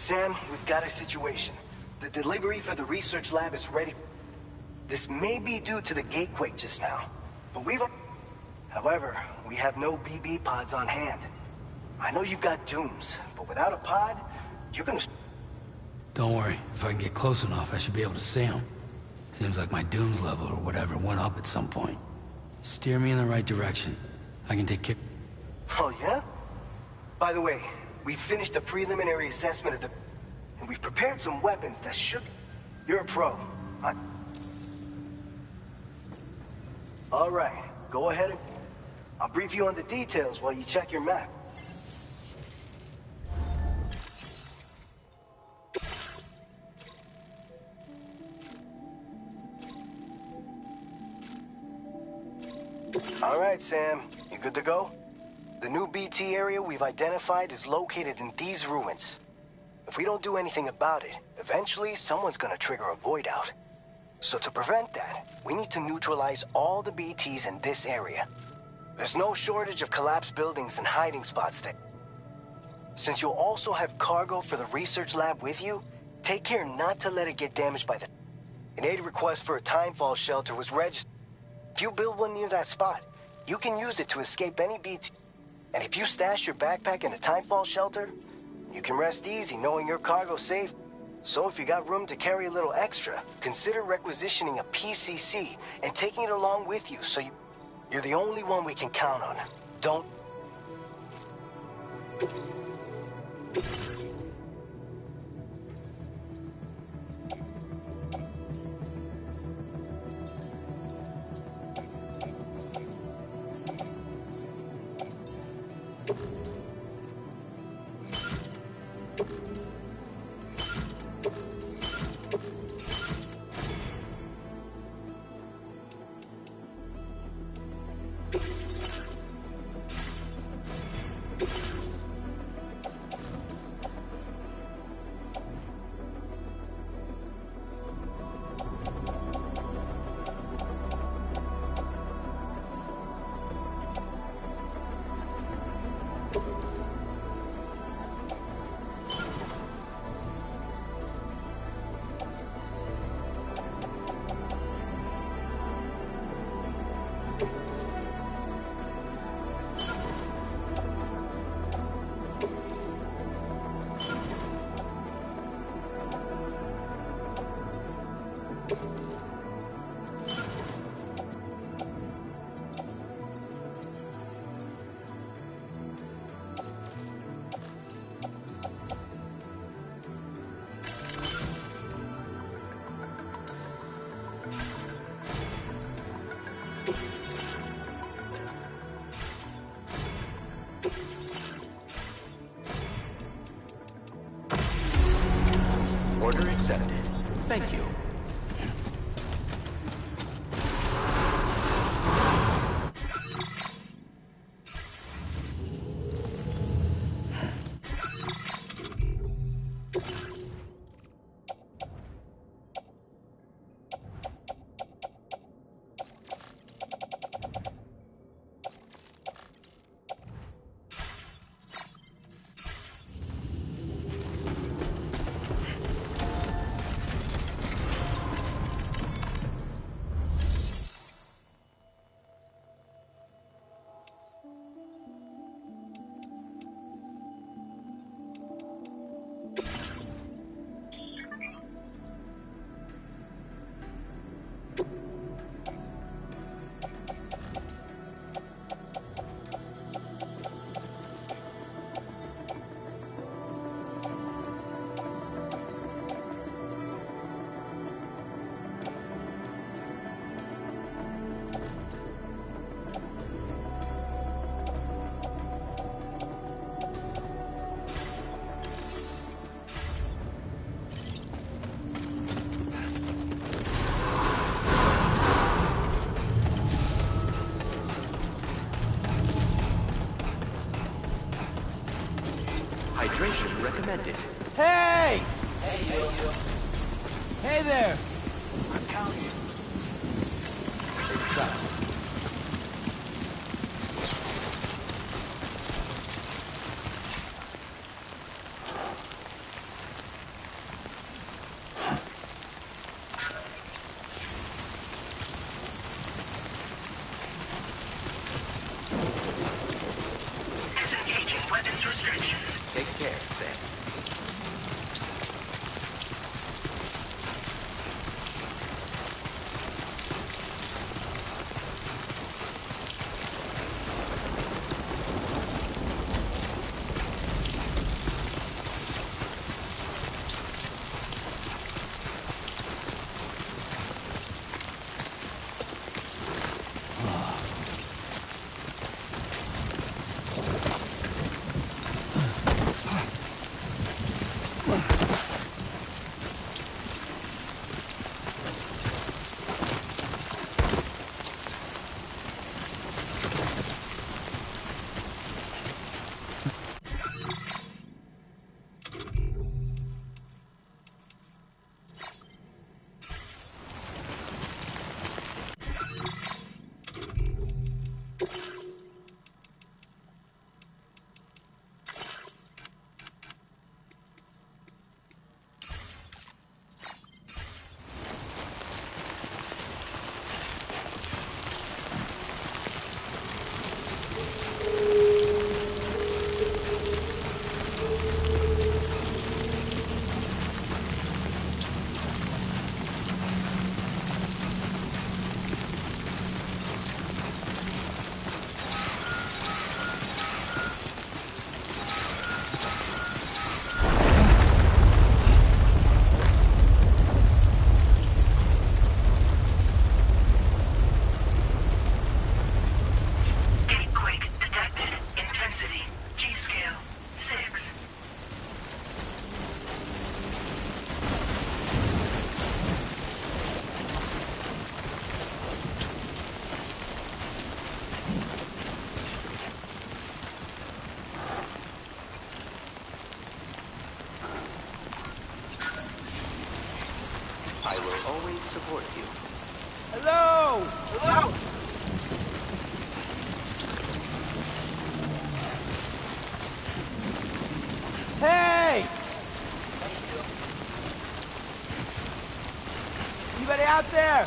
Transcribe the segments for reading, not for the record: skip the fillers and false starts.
Sam, we've got a situation. The delivery for the research lab is ready. This may be due to the gatequake just now, but However, we have no BB pods on hand. I know you've got dooms, but without a pod, you're gonna... Don't worry. If I can get close enough, I should be able to see them. Seems like my dooms level or whatever went up at some point. Steer me in the right direction. I can take care... Oh, yeah? By the way, we've finished a preliminary assessment of the... And we've prepared some weapons that should... You're a pro. All right, go ahead and... I'll brief you on the details while you check your map. All right, Sam. You good to go? The new BT area we've identified is located in these ruins. If we don't do anything about it, eventually someone's gonna trigger a void out. So to prevent that, we need to neutralize all the BTs in this area. There's no shortage of collapsed buildings and hiding spots there. Since you'll also have cargo for the research lab with you, take care not to let it get damaged by the... An aid request for a timefall shelter was registered. If you build one near that spot, you can use it to escape any BT. And if you stash your backpack in a timefall shelter, you can rest easy knowing your cargo's safe. So if you got room to carry a little extra, consider requisitioning a PCC and taking it along with you so you're the only one we can count on. Don't... Order accepted. Thank you. Hydration recommended. Hey! Hey, you. Hey there! I'm counting. I will always support you. Hello! Hello! Hey! Anybody out there?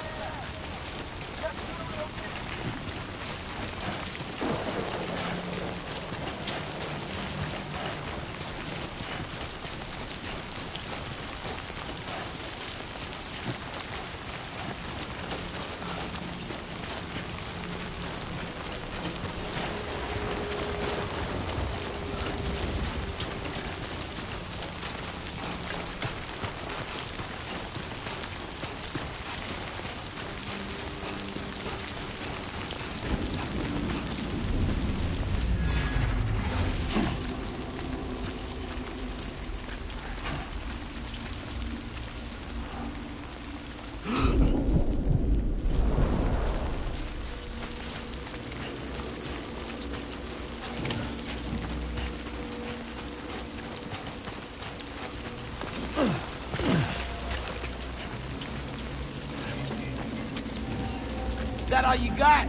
Is that all you got?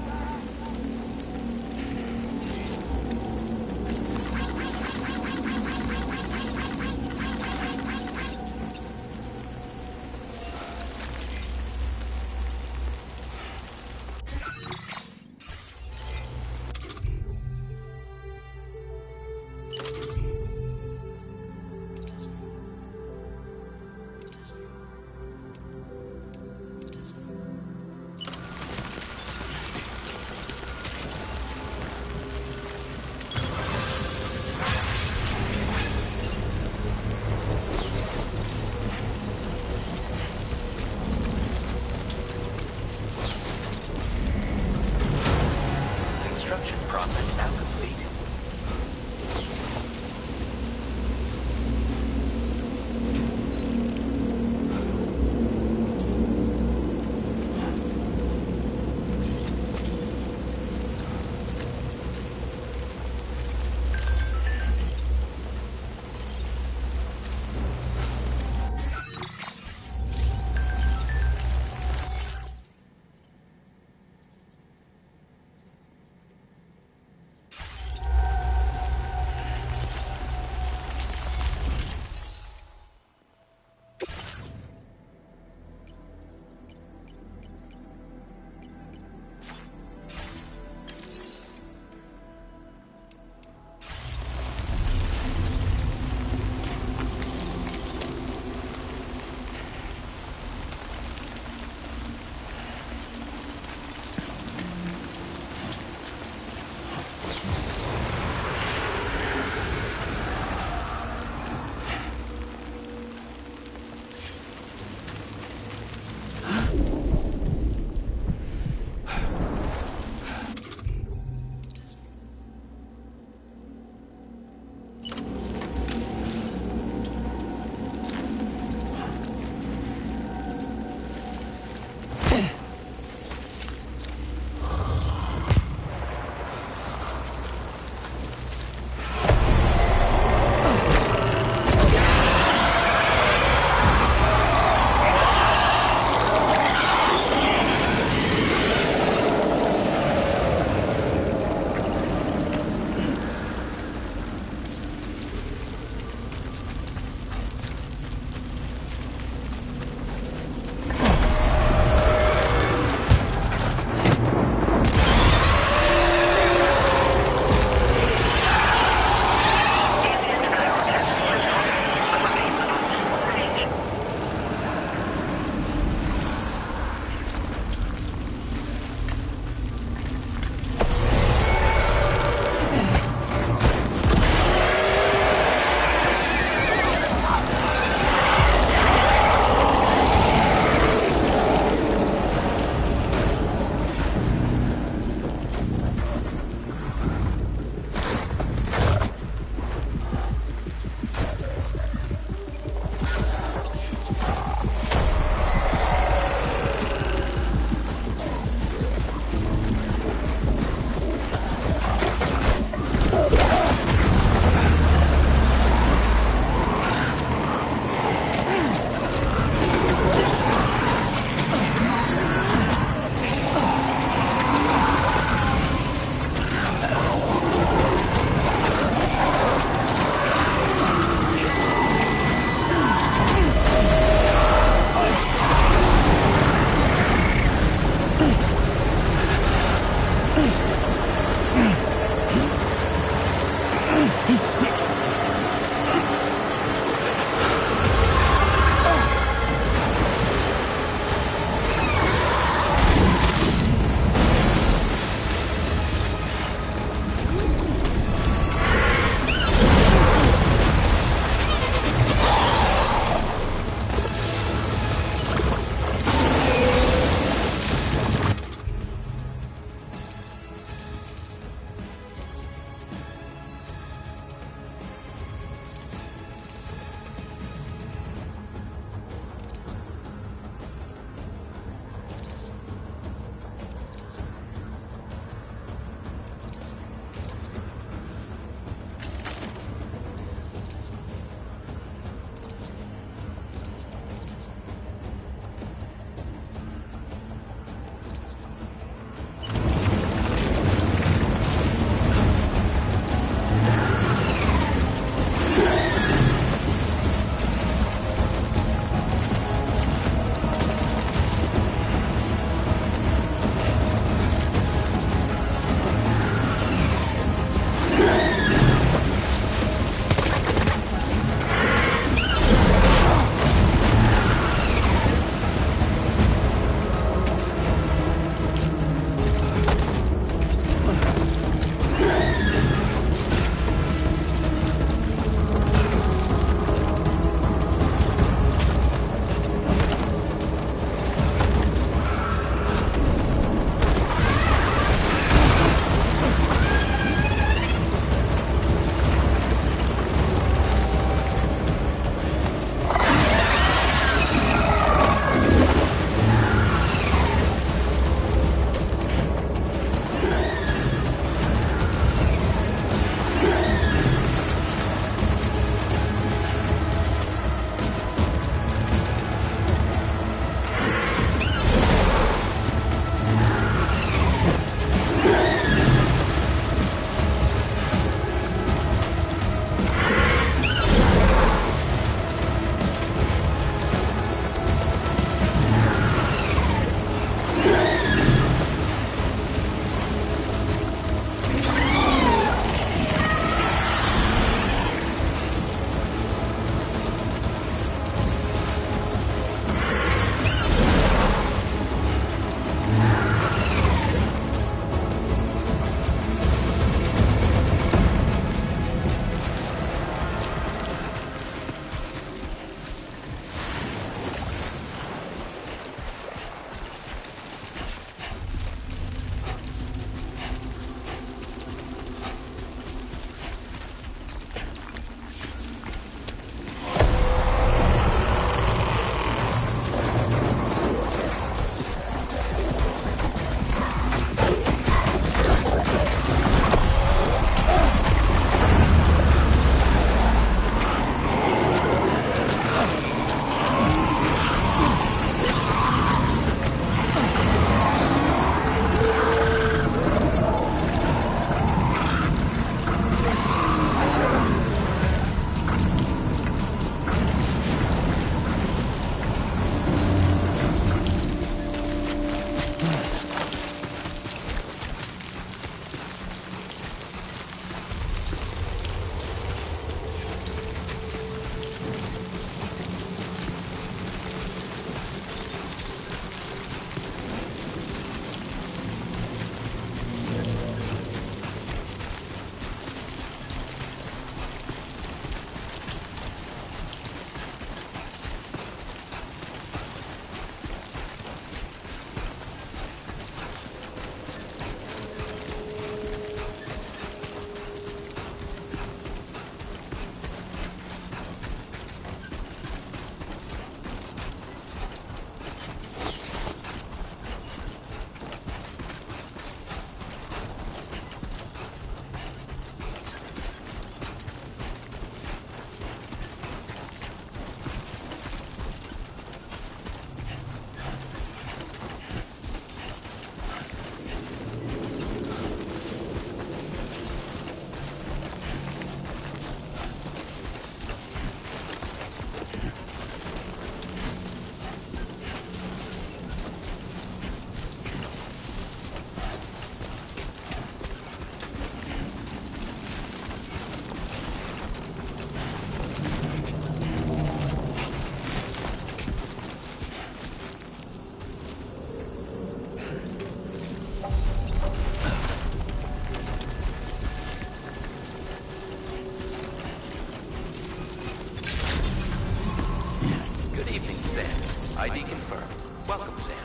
evening, Sam. ID confirmed. Welcome, Sam.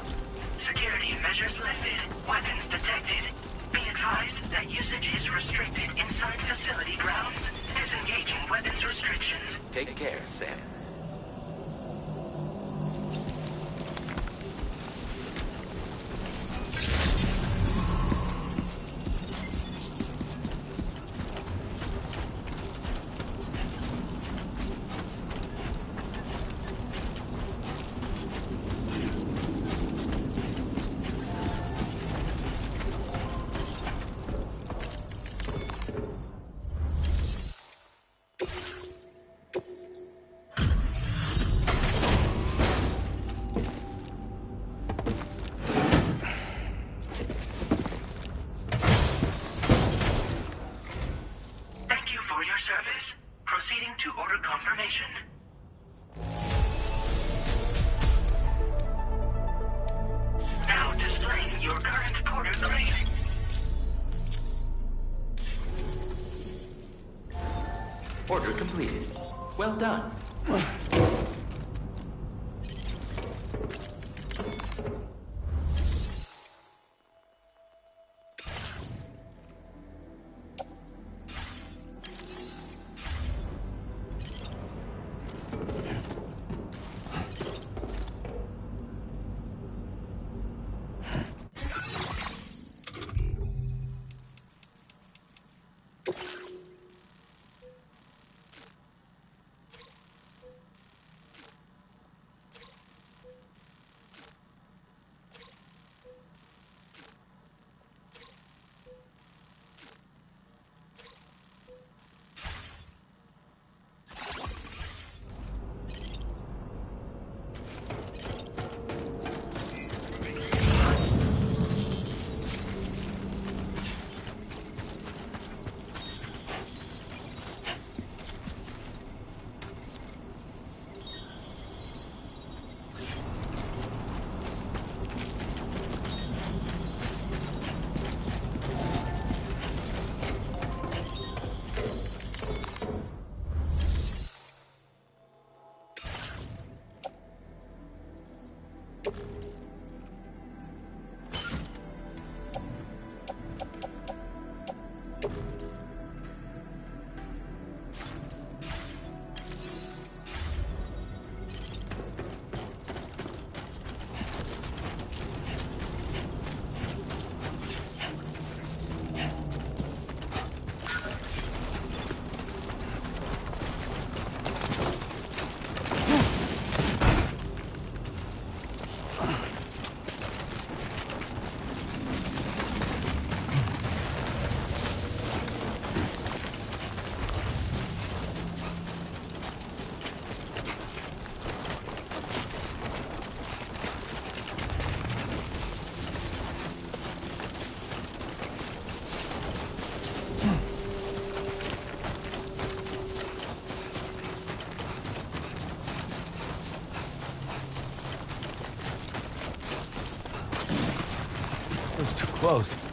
Security measures lifted. Weapons detected. Be advised that usage is restricted inside facility grounds. Disengaging weapons restrictions. Take care, Sam. Thank you for your service. Proceeding to order confirmation. Now displaying your current porter grade. Order completed. Well done. Close.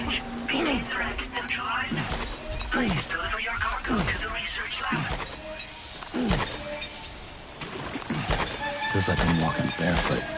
usage. BT threat neutralized. Please deliver your cargo to the research lab. Feels like I'm walking barefoot.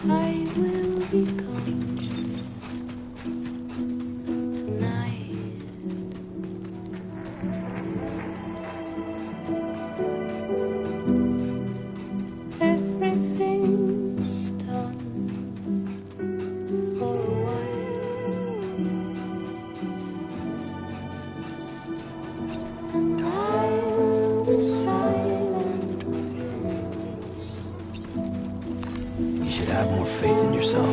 I will be gone tonight. Everything's done for a while, and I will be silent with you. You should have more faith in yourself.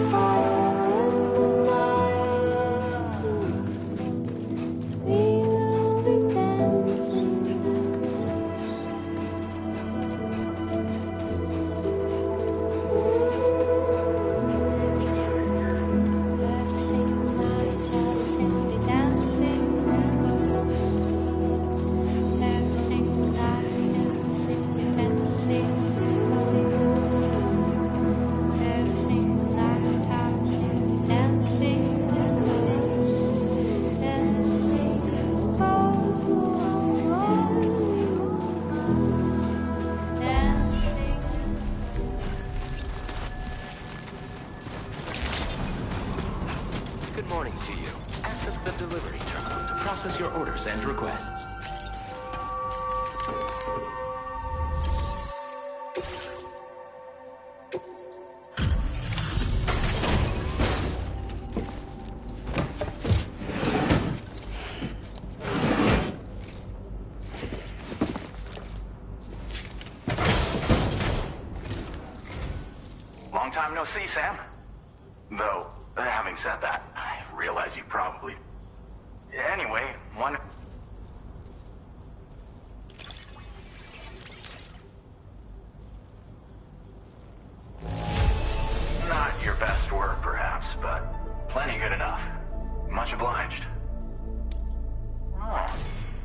Good morning to you. Access the delivery terminal to process your orders and requests. Long time no see, Sam. Though, having said that, I realize you probably... Anyway, one... Not your best work, perhaps, but plenty good enough. Much obliged. Oh,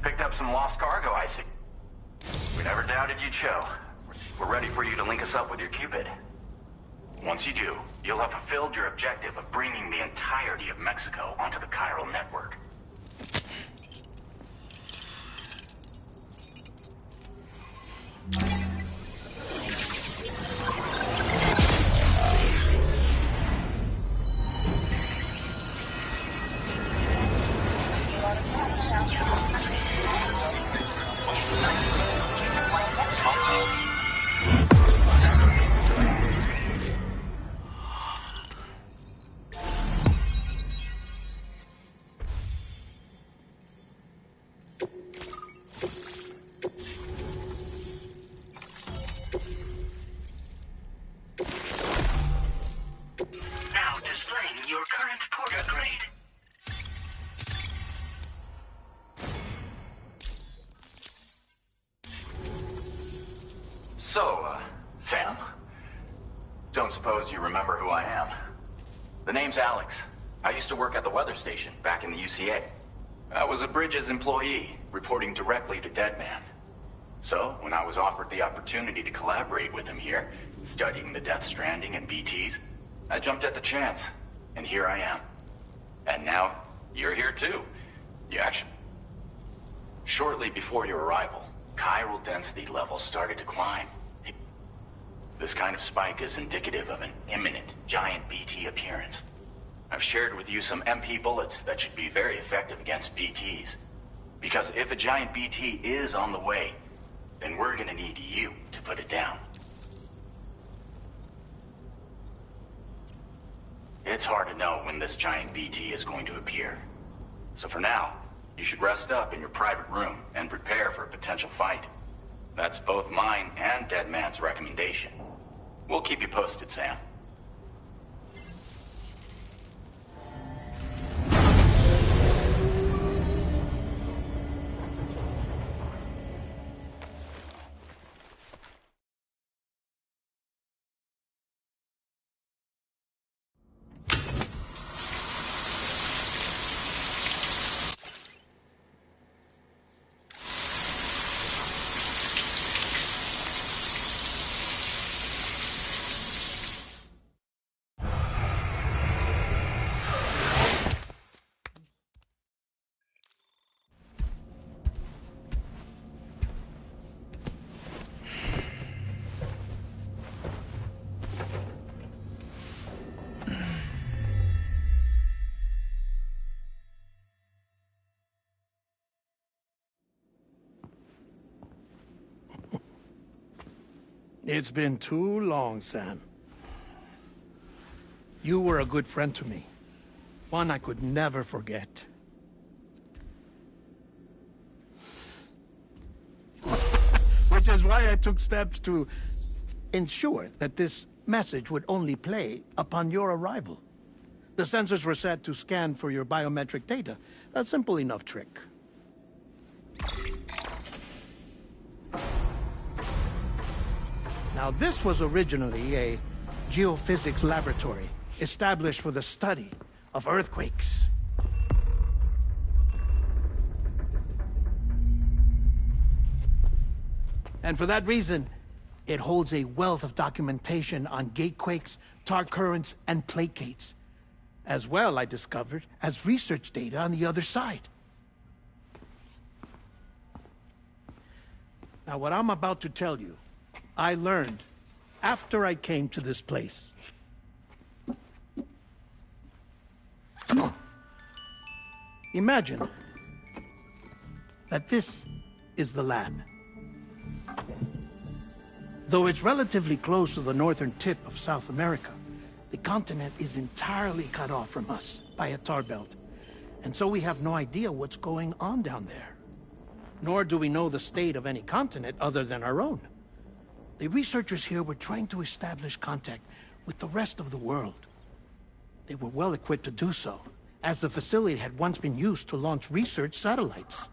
picked up some lost cargo, I see. We never doubted you'd show. We're ready for you to link us up with your Cupid. Once you do, you'll have fulfilled your objective of bringing the entirety of Mexico onto the chiral network. Now displaying your current porter grade. So, Sam? Don't suppose you remember who I am? The name's Alex. I used to work at the weather station back in the UCA. I was a Bridges employee, reporting directly to Deadman. So, when I was offered the opportunity to collaborate with him here, studying the Deathstranding and BTs, I jumped at the chance, and here I am. And now, you're here too. You actually... Shortly before your arrival, chiral density levels started to climb. This kind of spike is indicative of an imminent giant BT appearance. I've shared with you some MP bullets that should be very effective against BTs. Because if a giant BT is on the way, then we're gonna need you to put it down. It's hard to know when this giant BT is going to appear. So for now, You should rest up in your private room and prepare for a potential fight. That's both mine and Dead Man's recommendation. We'll keep you posted, Sam. It's been too long, Sam. You were a good friend to me. One I could never forget. Which is why I took steps to ensure that this message would only play upon your arrival. The sensors were set to scan for your biometric data. A simple enough trick. Now, this was originally a geophysics laboratory established for the study of earthquakes. And for that reason, it holds a wealth of documentation on gatequakes, tar currents, and placates. As well, I discovered, as research data on the other side. Now, what I'm about to tell you, I learned after I came to this place. Imagine that this is the lab. Though it's relatively close to the northern tip of South America, the continent is entirely cut off from us by a tar belt. And so we have no idea what's going on down there. Nor do we know the state of any continent other than our own. The researchers here were trying to establish contact with the rest of the world. They were well equipped to do so, as the facility had once been used to launch research satellites.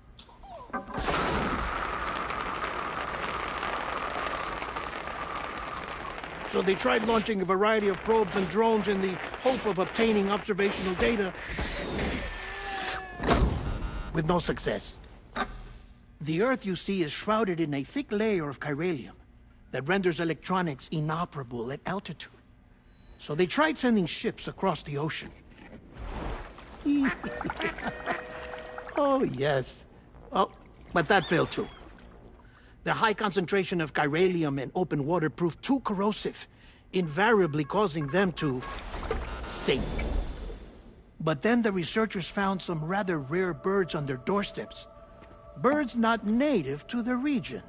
So they tried launching a variety of probes and drones in the hope of obtaining observational data, with no success. The Earth, you see, is shrouded in a thick layer of chiralium that renders electronics inoperable at altitude. So they tried sending ships across the ocean. Oh, yes. Oh, but that failed too. The high concentration of chiralium in open water proved too corrosive, invariably causing them to sink. But then the researchers found some rather rare birds on their doorsteps. Birds not native to the region.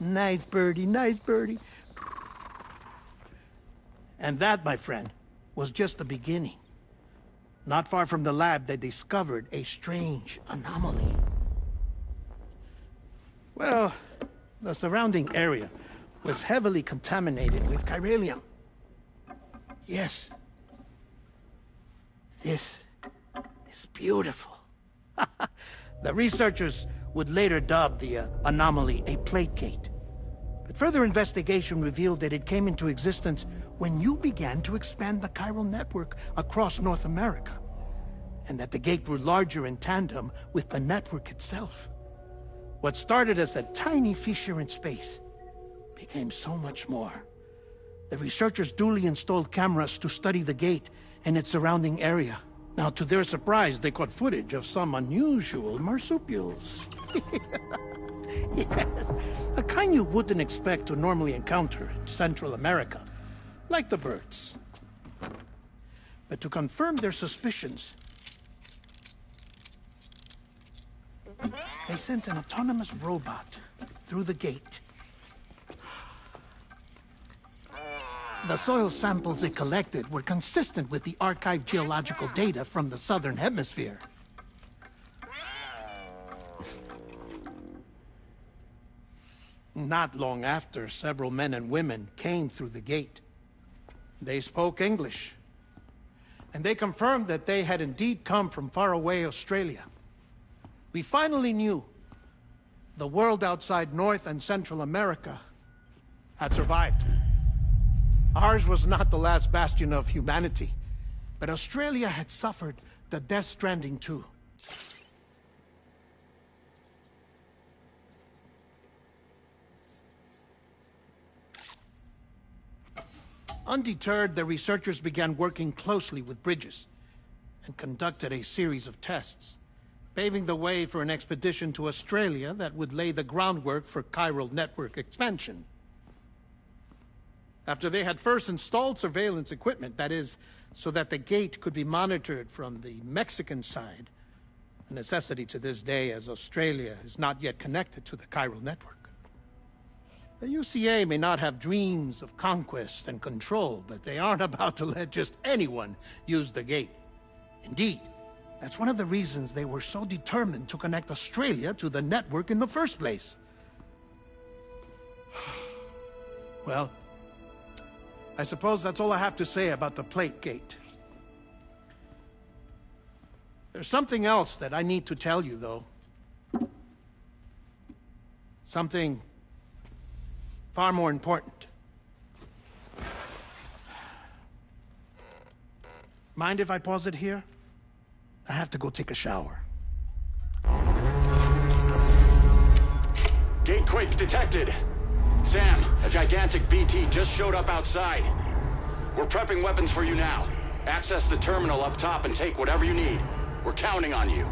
Nice birdie, nice birdie. And that, my friend, was just the beginning. Not far from the lab, they discovered a strange anomaly. Well, the surrounding area was heavily contaminated with chiralium. Yes. This is beautiful. The researchers would later dub the anomaly a plate gate. But further investigation revealed that it came into existence when you began to expand the chiral network across North America, and that the gate grew larger in tandem with the network itself. What started as a tiny fissure in space became so much more. The researchers duly installed cameras to study the gate and its surrounding area. Now, to their surprise, they caught footage of some unusual marsupials. Yes, a kind you wouldn't expect to normally encounter in Central America, like the birds. But to confirm their suspicions, they sent an autonomous robot through the gate. The soil samples it collected were consistent with the archived geological data from the southern hemisphere. Not long after, several men and women came through the gate. They spoke English, and they confirmed that they had indeed come from faraway Australia. We finally knew the world outside North and Central America had survived. Ours was not the last bastion of humanity, but Australia had suffered the Death-Stranding 2. Undeterred, the researchers began working closely with Bridges and conducted a series of tests, paving the way for an expedition to Australia that would lay the groundwork for chiral network expansion. After they had first installed surveillance equipment, that is, so that the gate could be monitored from the Mexican side, a necessity to this day as Australia is not yet connected to the chiral network. The UCA may not have dreams of conquest and control, but they aren't about to let just anyone use the gate. Indeed, that's one of the reasons they were so determined to connect Australia to the network in the first place. Well, I suppose that's all I have to say about the plate gate. There's something else that I need to tell you, though. Something far more important. Mind if I pause it here? I have to go take a shower. Gate quake detected. Sam, a gigantic BT just showed up outside. We're prepping weapons for you now. Access the terminal up top and take whatever you need. We're counting on you.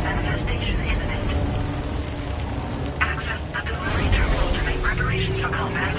Manifestation imminent. Access the delivery terminal to make preparations for combat.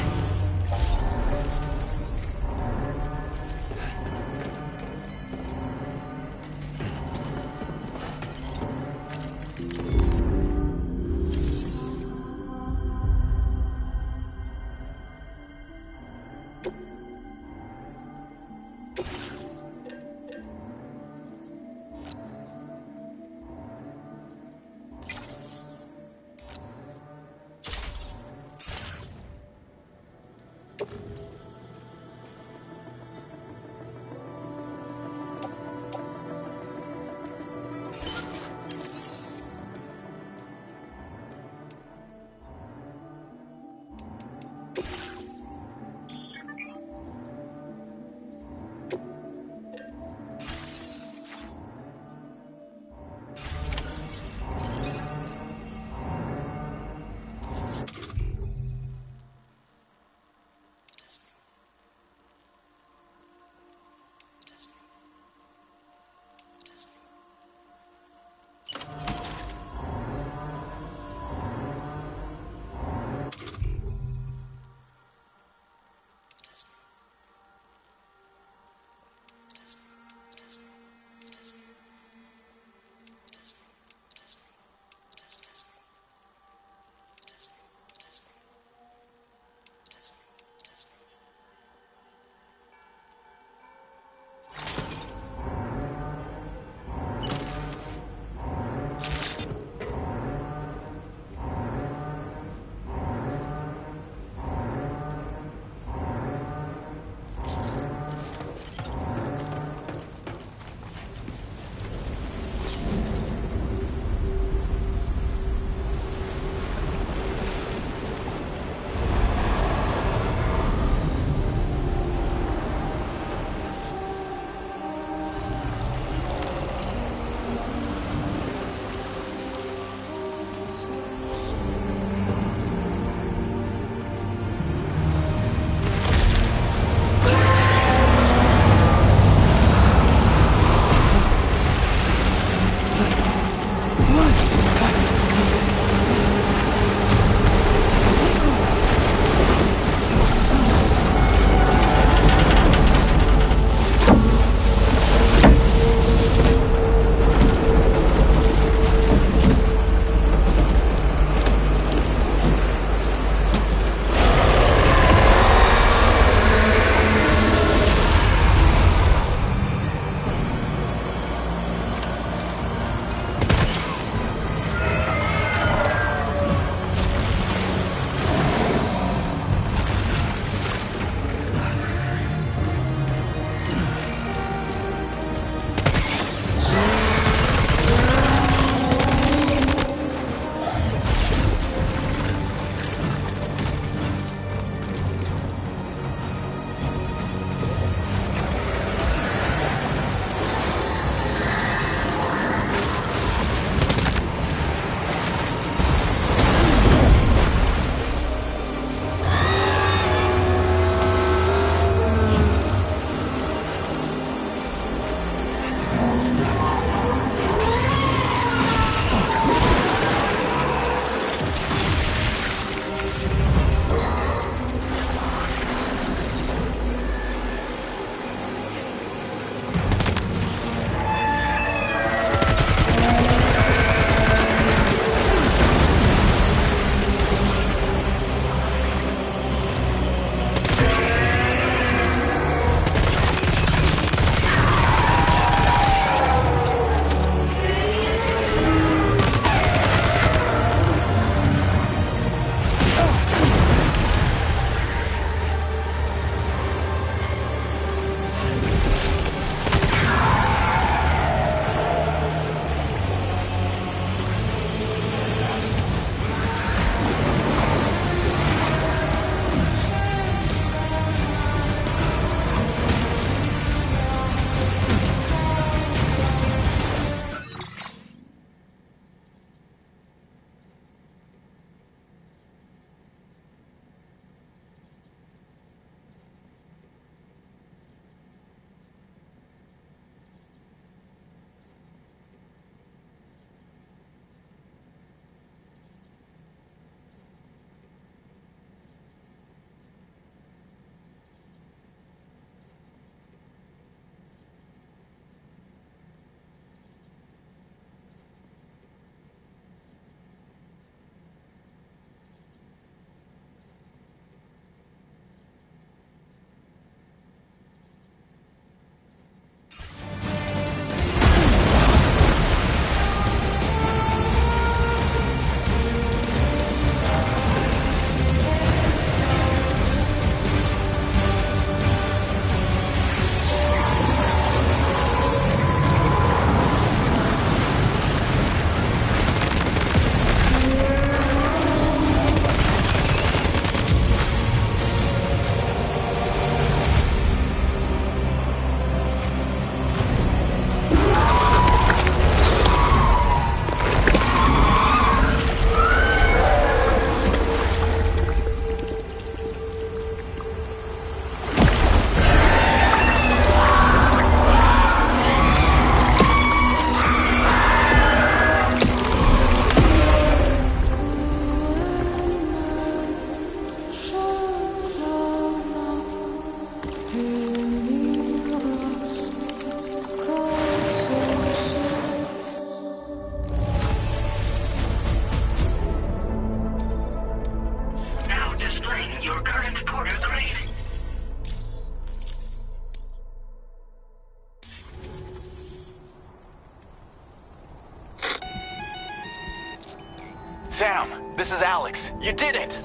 Sam, this is Alex. You did it!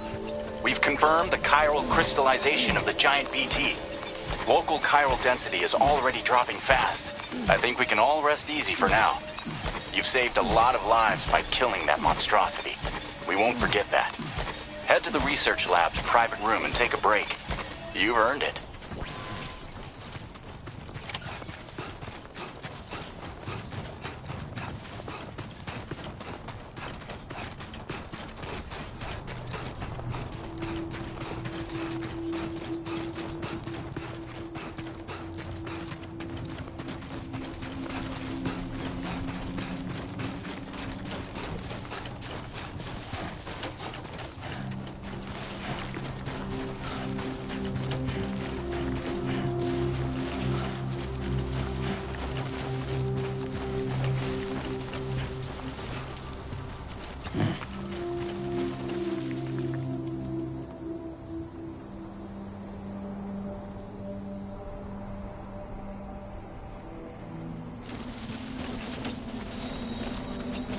We've confirmed the chiral crystallization of the giant BT. Local chiral density is already dropping fast. I think we can all rest easy for now. You've saved a lot of lives by killing that monstrosity. We won't forget that. Head to the research lab's private room and take a break. You've earned it.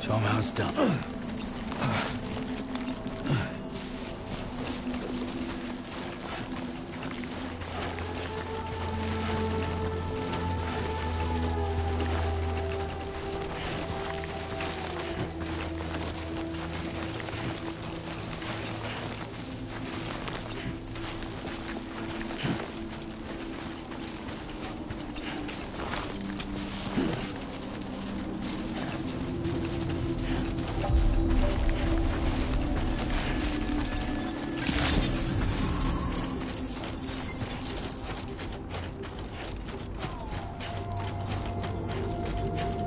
Show him how it's done.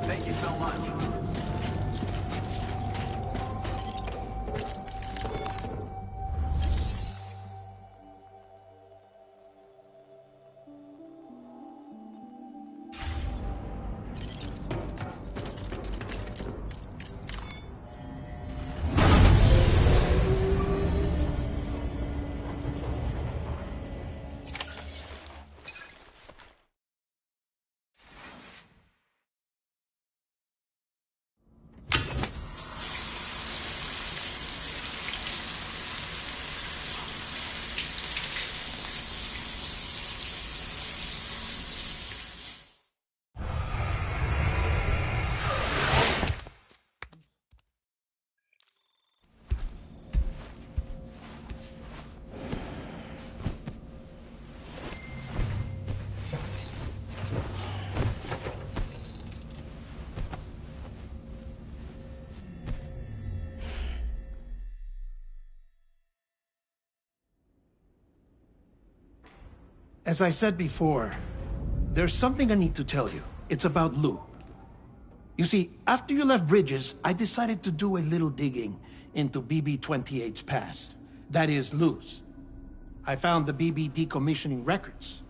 Thank you so much. As I said before, there's something I need to tell you. It's about Lou. You see, after you left Bridges, I decided to do a little digging into BB-28's past. That is, Lou's. I found the BB decommissioning records.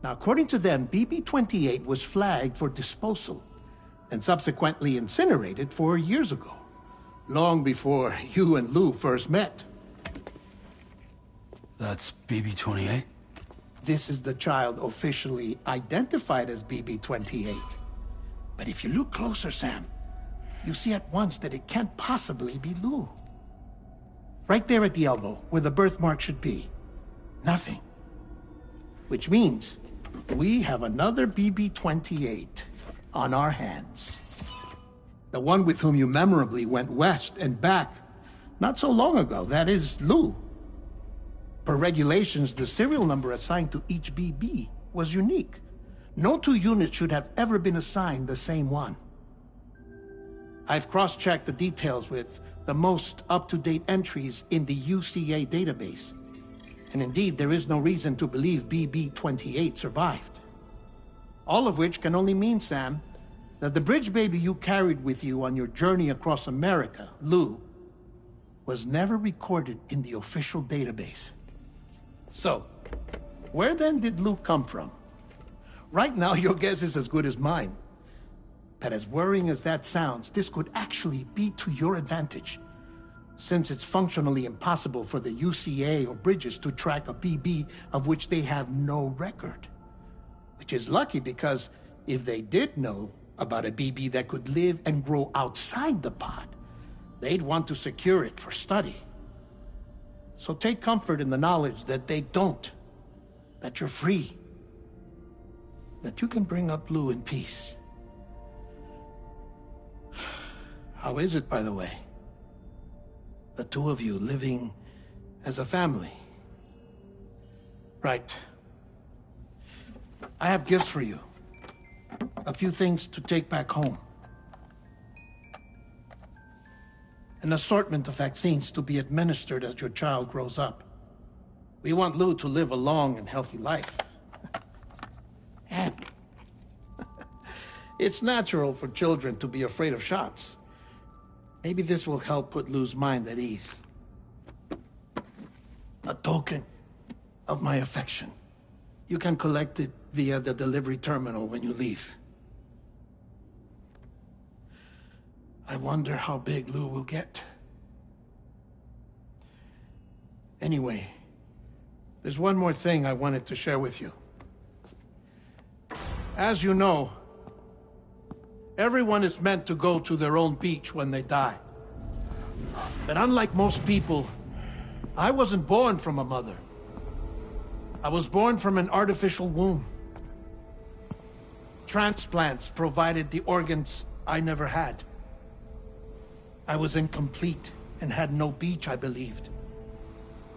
Now, according to them, BB-28 was flagged for disposal and subsequently incinerated 4 years ago, long before you and Lou first met. That's BB-28? This is the child officially identified as BB-28. But if you look closer, Sam, you see at once that it can't possibly be Lou. Right there at the elbow, where the birthmark should be. Nothing. Which means we have another BB-28 on our hands. The one with whom you memorably went west and back not so long ago, that is Lou. Per regulations, the serial number assigned to each BB was unique. No two units should have ever been assigned the same one. I've cross-checked the details with the most up-to-date entries in the UCA database. And indeed, there is no reason to believe BB-28 survived. All of which can only mean, Sam, that the bridge baby you carried with you on your journey across America, Lou, was never recorded in the official database. So, where then did Lou come from? Right now, your guess is as good as mine. But as worrying as that sounds, this could actually be to your advantage, since it's functionally impossible for the UCA or Bridges to track a BB of which they have no record. Which is lucky, because if they did know about a BB that could live and grow outside the pod, they'd want to secure it for study. So take comfort in the knowledge that they don't. That you're free. That you can bring up Lou in peace. How is it, by the way? The two of you living as a family. Right. I have gifts for you. A few things to take back home. An assortment of vaccines to be administered as your child grows up. We want Lou to live a long and healthy life. And it's natural for children to be afraid of shots. Maybe this will help put Lou's mind at ease. A token of my affection. You can collect it via the delivery terminal when you leave. I wonder how big Lou will get. Anyway, there's one more thing I wanted to share with you. As you know, everyone is meant to go to their own beach when they die. But unlike most people, I wasn't born from a mother. I was born from an artificial womb. Transplants provided the organs I never had. I was incomplete and had no beach, I believed.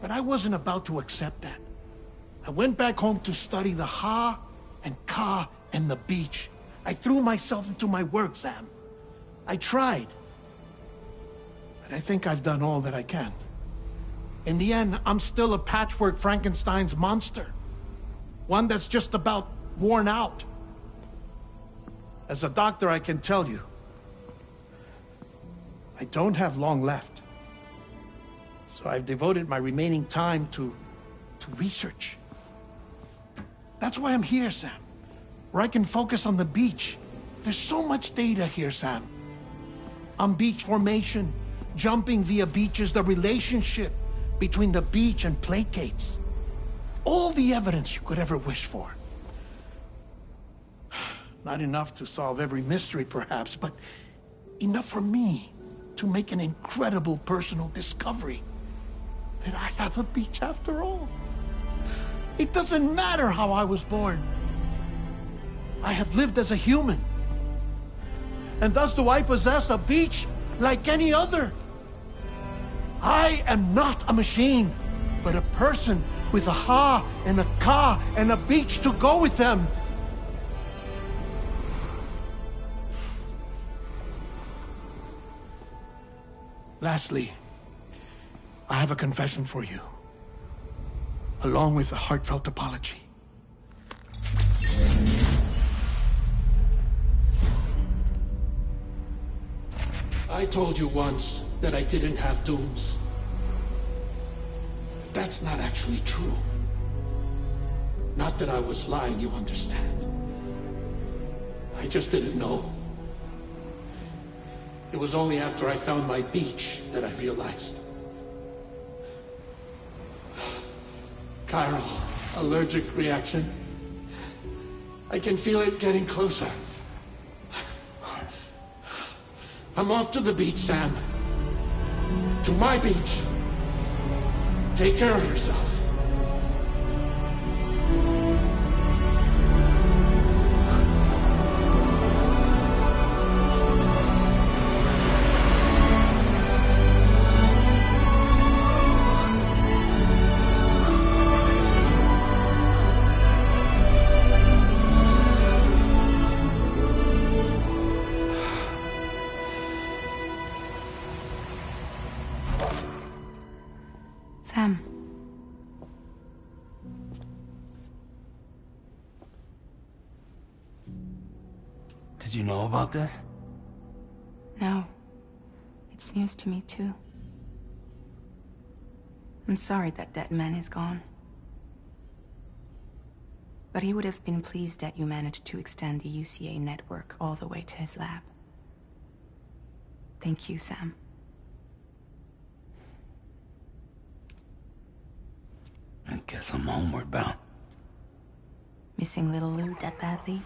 But I wasn't about to accept that. I went back home to study the Ha and Ka and the beach. I threw myself into my work, Sam. I tried. But I think I've done all that I can. In the end, I'm still a patchwork Frankenstein's monster. One that's just about worn out. As a doctor, I can tell you, I don't have long left. So I've devoted my remaining time to research. That's why I'm here, Sam. Where I can focus on the beach. There's so much data here, Sam. On beach formation, jumping via beaches, the relationship between the beach and plate gates. All the evidence you could ever wish for. Not enough to solve every mystery, perhaps, but enough for me to make an incredible personal discovery. That I have a beach after all. It doesn't matter how I was born. I have lived as a human. And thus do I possess a beach like any other. I am not a machine, but a person with a Ha and a Ka and a beach to go with them. Lastly, I have a confession for you, along with a heartfelt apology. I told you once that I didn't have dooms. But that's not actually true. Not that I was lying, you understand. I just didn't know. It was only after I found my beach that I realized. Chiral allergic reaction. I can feel it getting closer. I'm off to the beach, Sam. To my beach. Take care of yourself. Sam. Did you know about this? No. It's news to me, too. I'm sorry that that man is gone. But he would have been pleased that you managed to extend the UCA network all the way to his lab. Thank you, Sam. I guess I'm homeward bound. Missing little Lou that badly?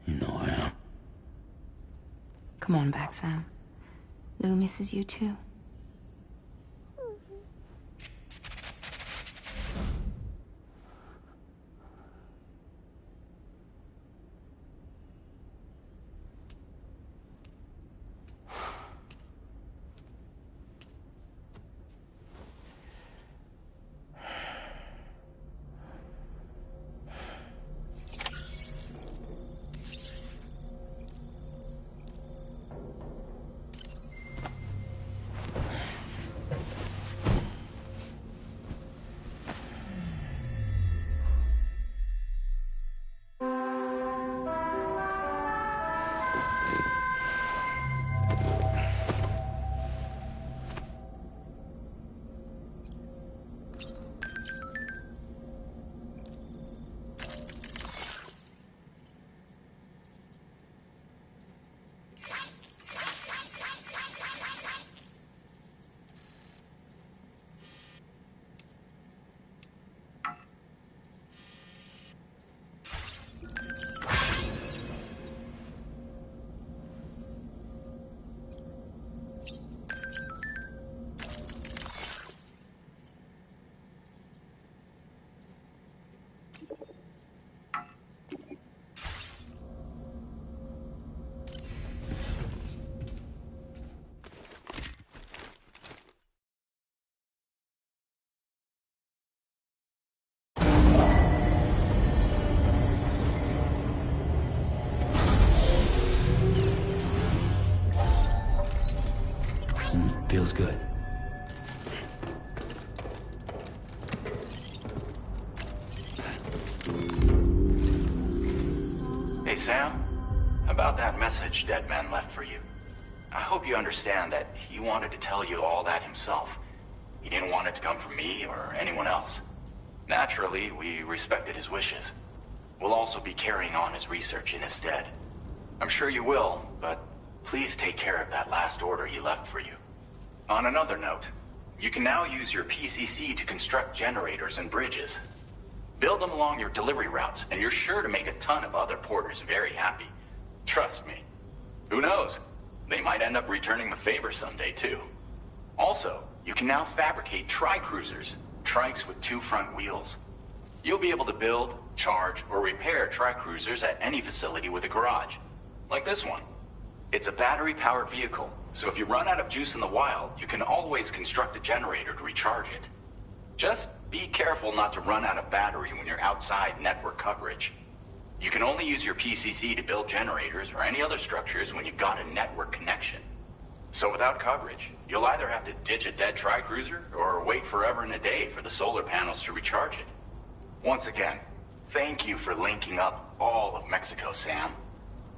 You know I am. Come on back, Sam. Lou misses you too. Feels good. Hey, Sam. About that message Deadman left for you. I hope you understand that he wanted to tell you all that himself. He didn't want it to come from me or anyone else. Naturally, we respected his wishes. We'll also be carrying on his research in his stead. I'm sure you will, but please take care of that last order he left for you. On another note, you can now use your PCC to construct generators and bridges. Build them along your delivery routes, and you're sure to make a ton of other porters very happy. Trust me. Who knows? They might end up returning the favor someday, too. Also, you can now fabricate tri-cruisers, trikes with 2 front wheels. You'll be able to build, charge, or repair tri-cruisers at any facility with a garage. Like this one. It's a battery-powered vehicle, so if you run out of juice in the wild, you can always construct a generator to recharge it. Just be careful not to run out of battery when you're outside network coverage. You can only use your PCC to build generators or any other structures when you've got a network connection. So without coverage, you'll either have to ditch a dead tri-cruiser or wait forever and a day for the solar panels to recharge it. Once again, thank you for linking up all of Mexico, Sam.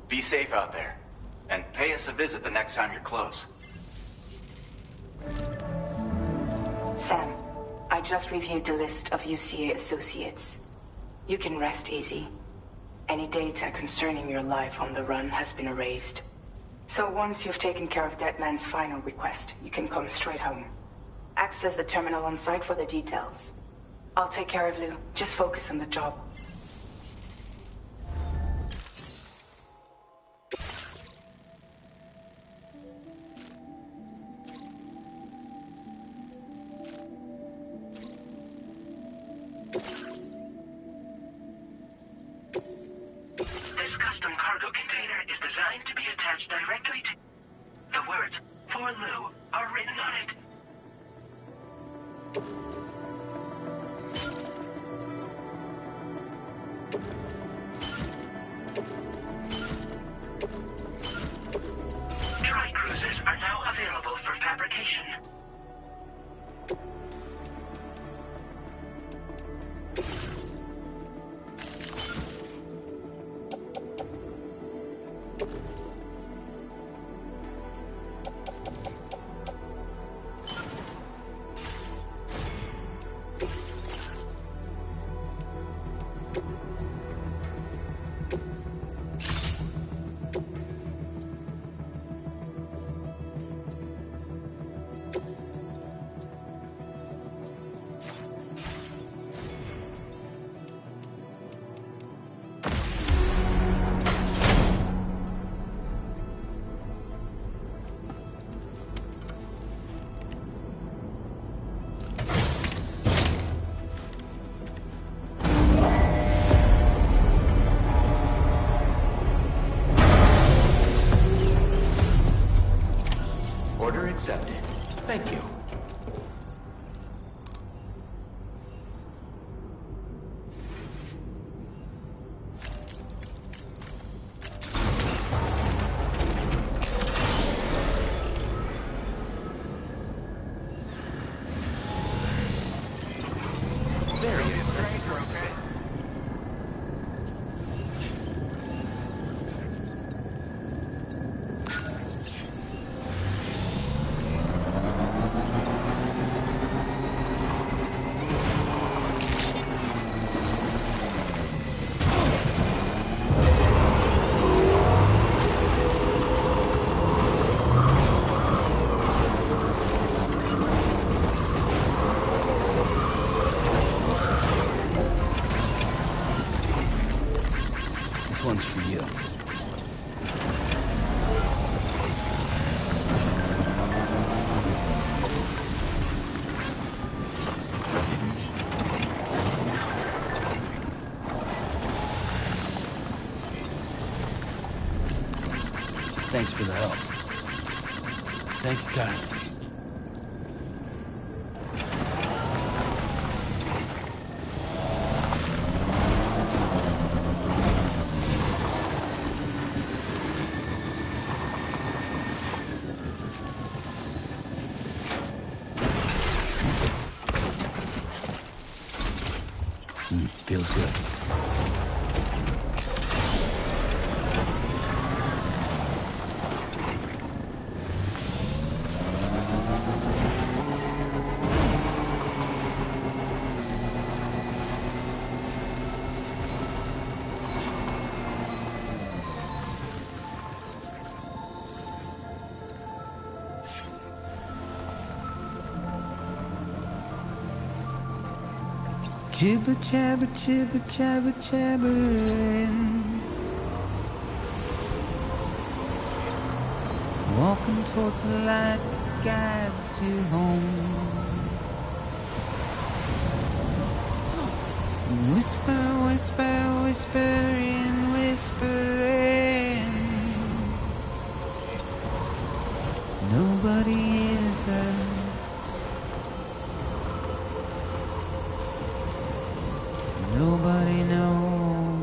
Be safe out there, and pay us a visit the next time you're close. Sam, I just reviewed the list of UCA associates. You can rest easy. Any data concerning your life on the run has been erased. So once you've taken care of Deadman's final request, you can come straight home. Access the terminal on site for the details. I'll take care of Lou. Just focus on the job. This custom cargo container is designed to be attached directly to... The words, "For Lou," are written on it. Tri-cruisers are now available for fabrication. accepted. Thank you. There he is. This one's for you. Thanks for the help. Thank you kindly. Feels good. Jibber jabber jibber jabber jabbering, walking towards the light that guides you home. Whisper, whisper, whispering, whispering. Nobody hears us. Nobody knows.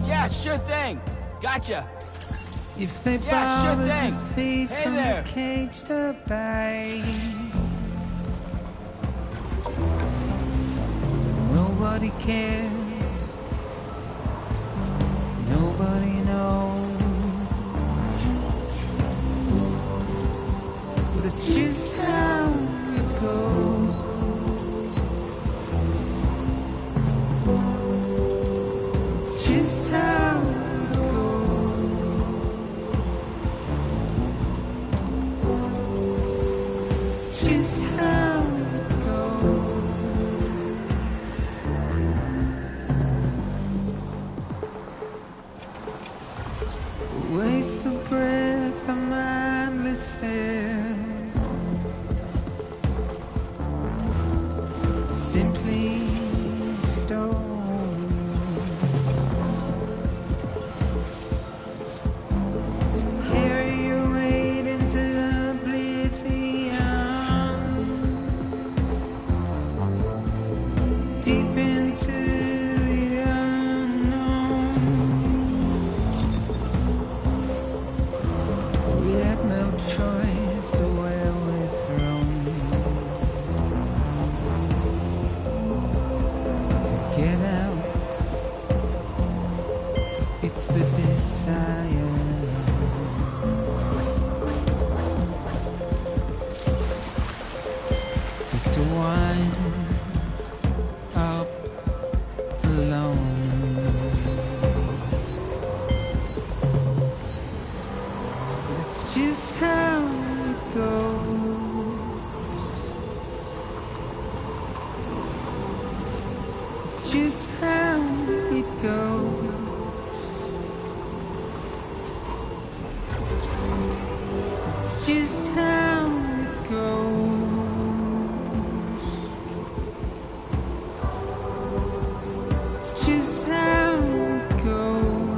Yeah, sure thing. Gotcha. If they Yeah, sure bother thing. to see Hey from there. the cage to bay, nobody cares. Nobody knows. That's just how it goes. It's just how it goes. It's just how it goes. Waste of breath, a mindless stare. Simply stone to carry your weight into oblivion, deep into the unknown. We had no choice the way we're thrown. Get out. It's the desire. Just to wind up alone. It's just how it goes. It's just how it goes. It's just how it goes. It's just how it goes.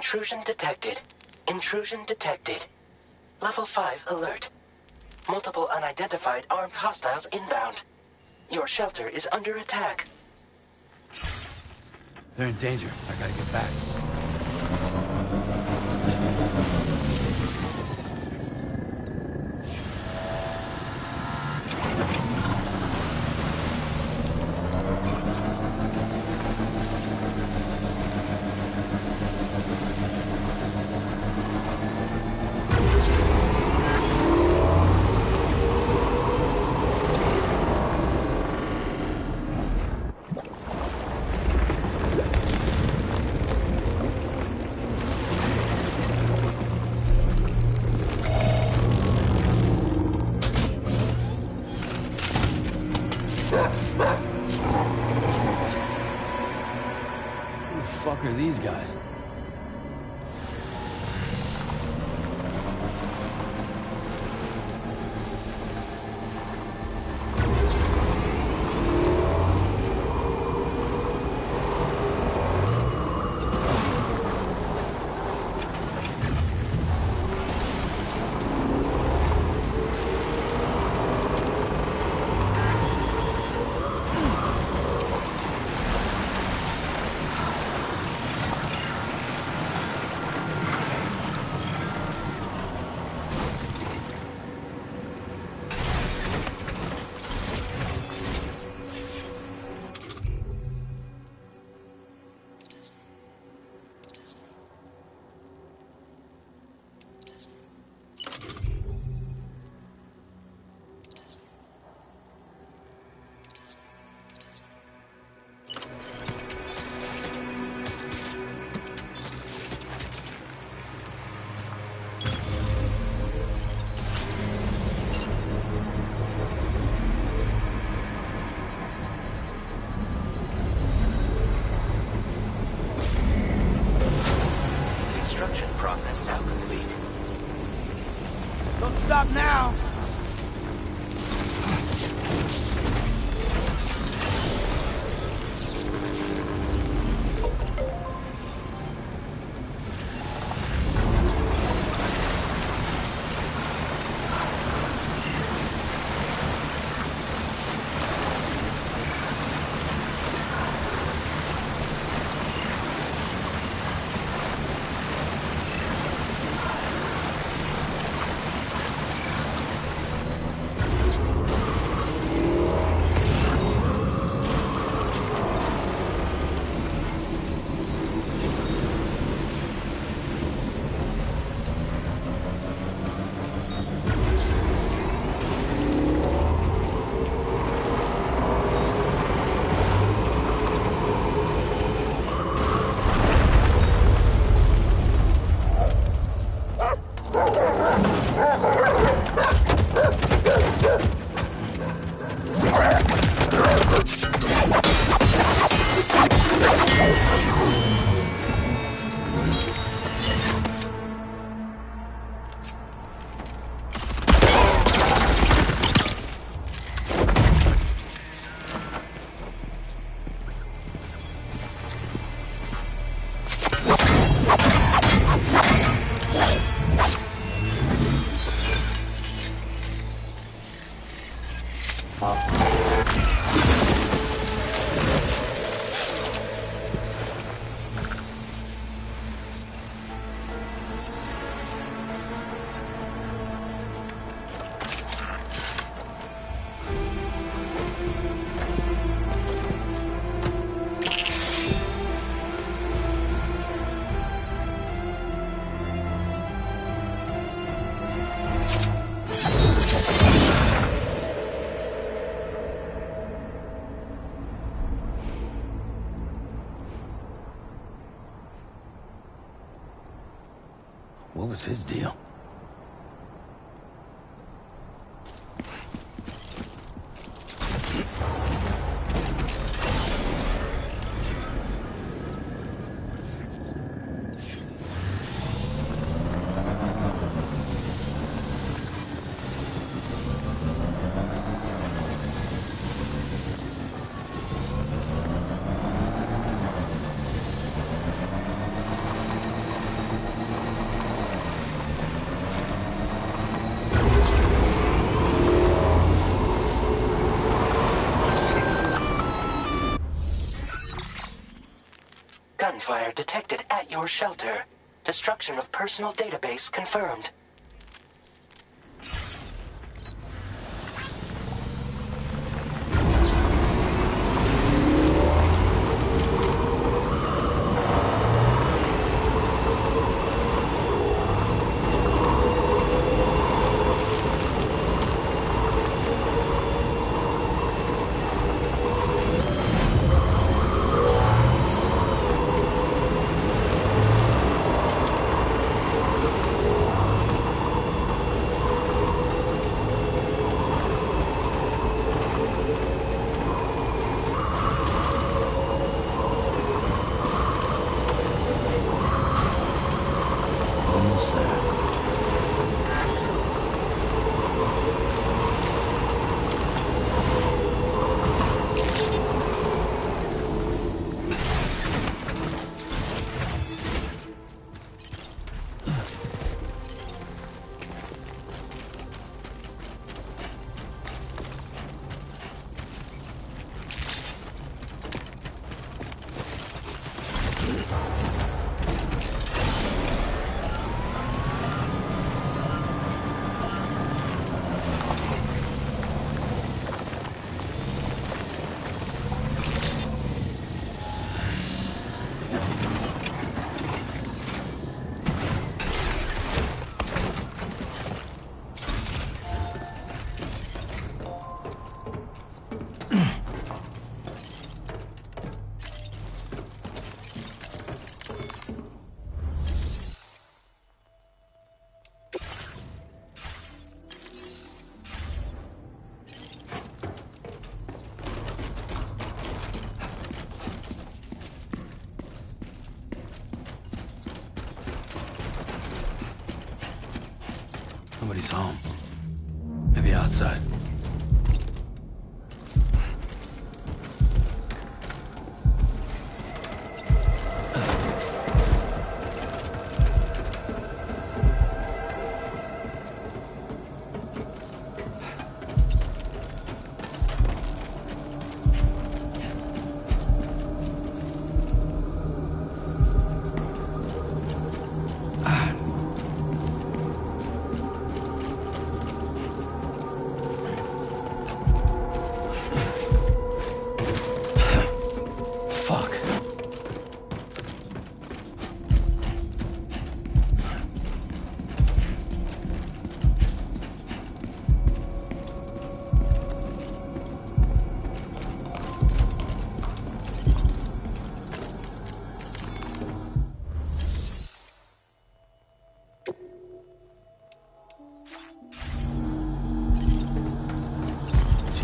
Intrusion detected. Intrusion detected. Level 5 alert. Multiple unidentified armed hostiles inbound. Your shelter is under attack. They're in danger. I gotta get back. Who the fuck are these guys? Extraction process now complete. Don't stop now! What was his deal? gunfire detected at your shelter. Destruction of personal database confirmed. Almost there. Nobody's home. Maybe outside.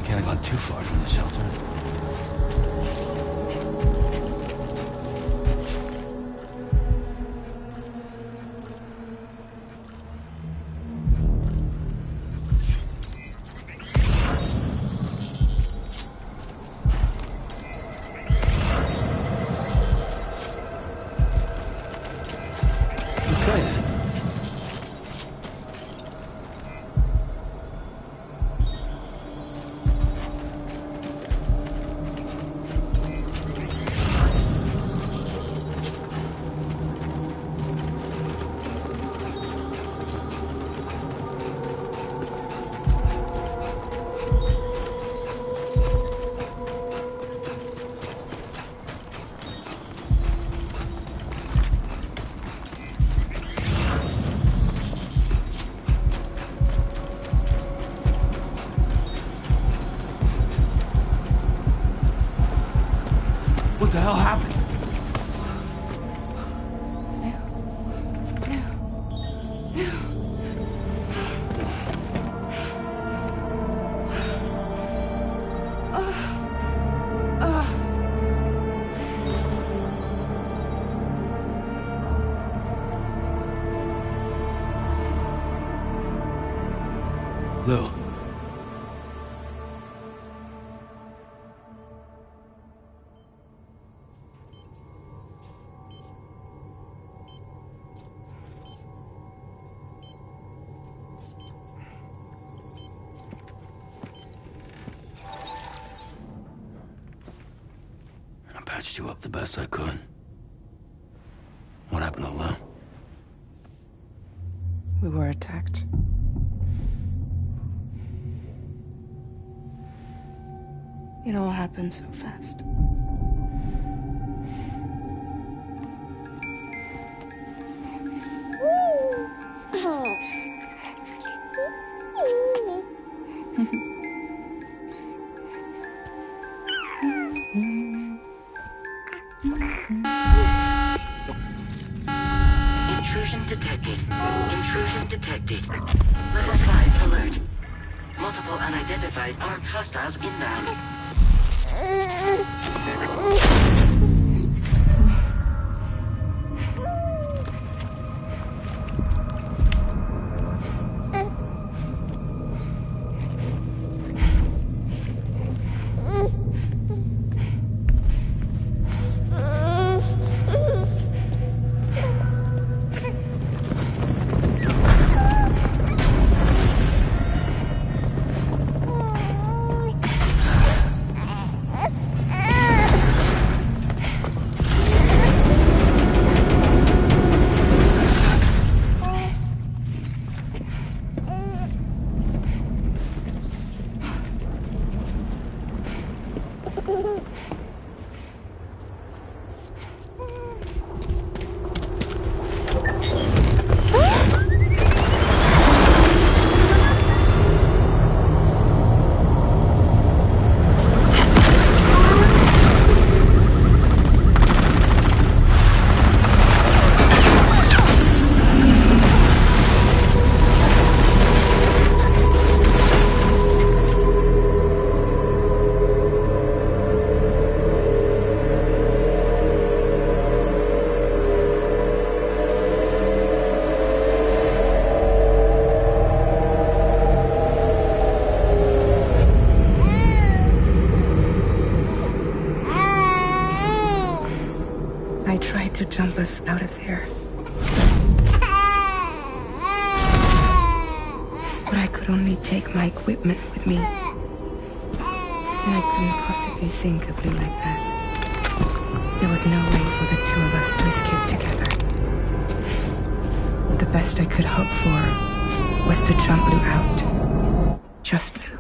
Can't have gone too far from the shelter. Okay then. What the hell happened? Lou. I patched you up the best I could. It all happened so fast. Intrusion detected. Intrusion detected. Level 5 alert. Multiple unidentified armed hostiles inbound. I tried to jump us out of there. But I could only take my equipment with me. And I couldn't possibly think of Lou like that. There was no way for the two of us to escape together. The best I could hope for was to jump Lou out. Just Lou.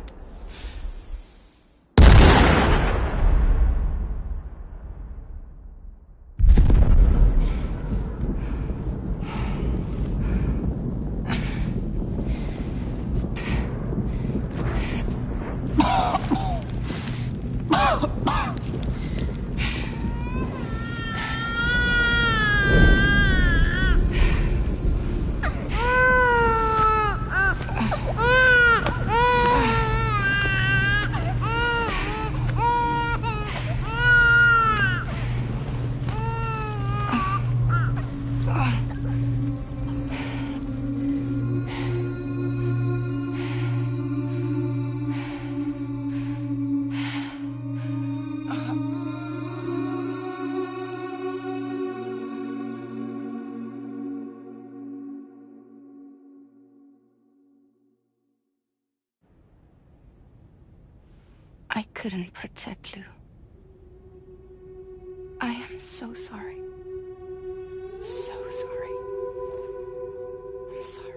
I couldn't protect Lou. I am so sorry. So sorry. I'm sorry.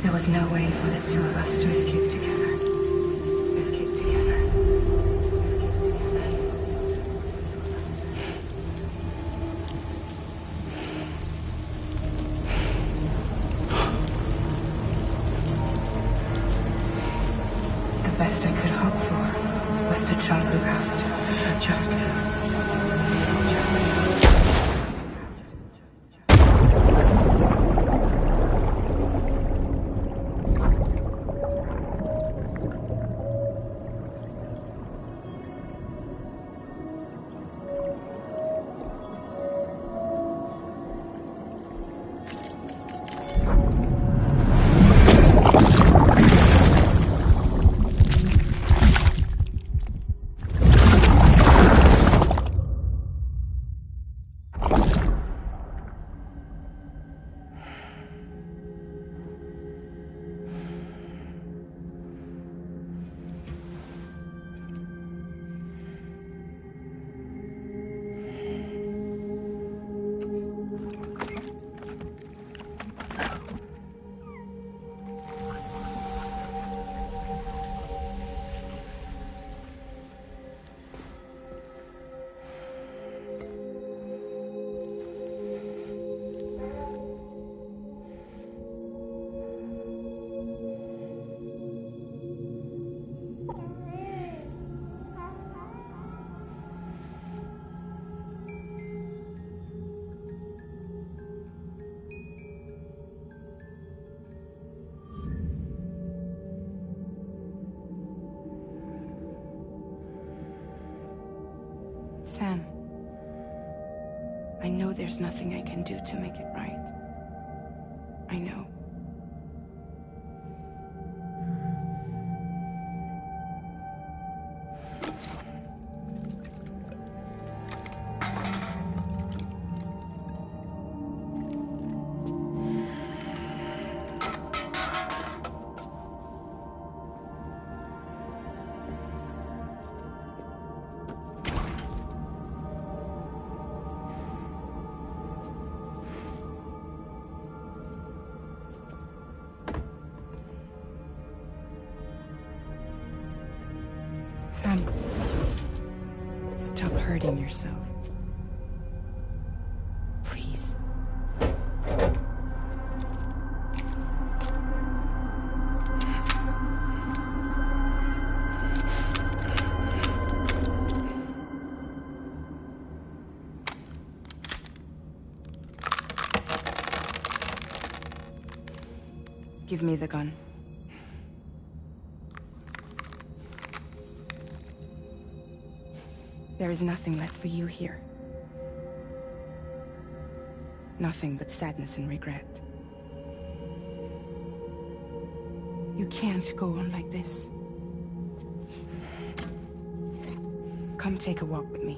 There was no way for the two of us to escape together. Escape together. The best I could hope for was to try to look after just you. Sam, I know there's nothing I can do to make it right. I know. Sam, stop hurting yourself. Please. Give me the gun. There is nothing left for you here. Nothing but sadness and regret. You can't go on like this. Come take a walk with me.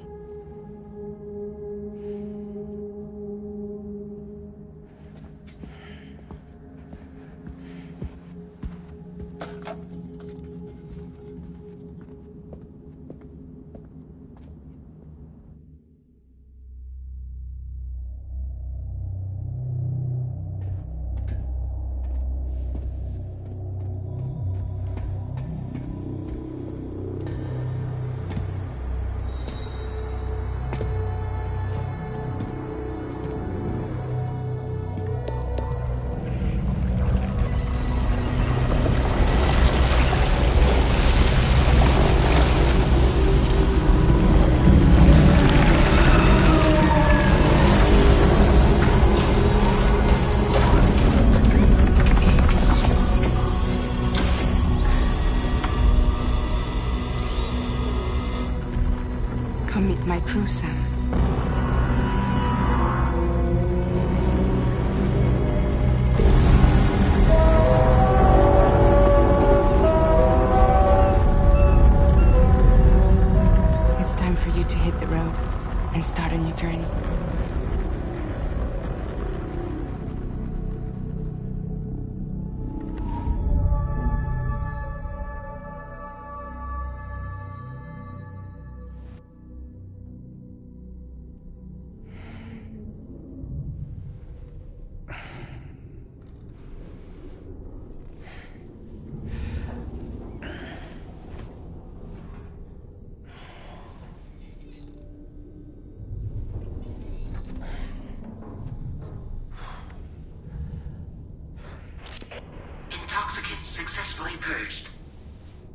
successfully purged.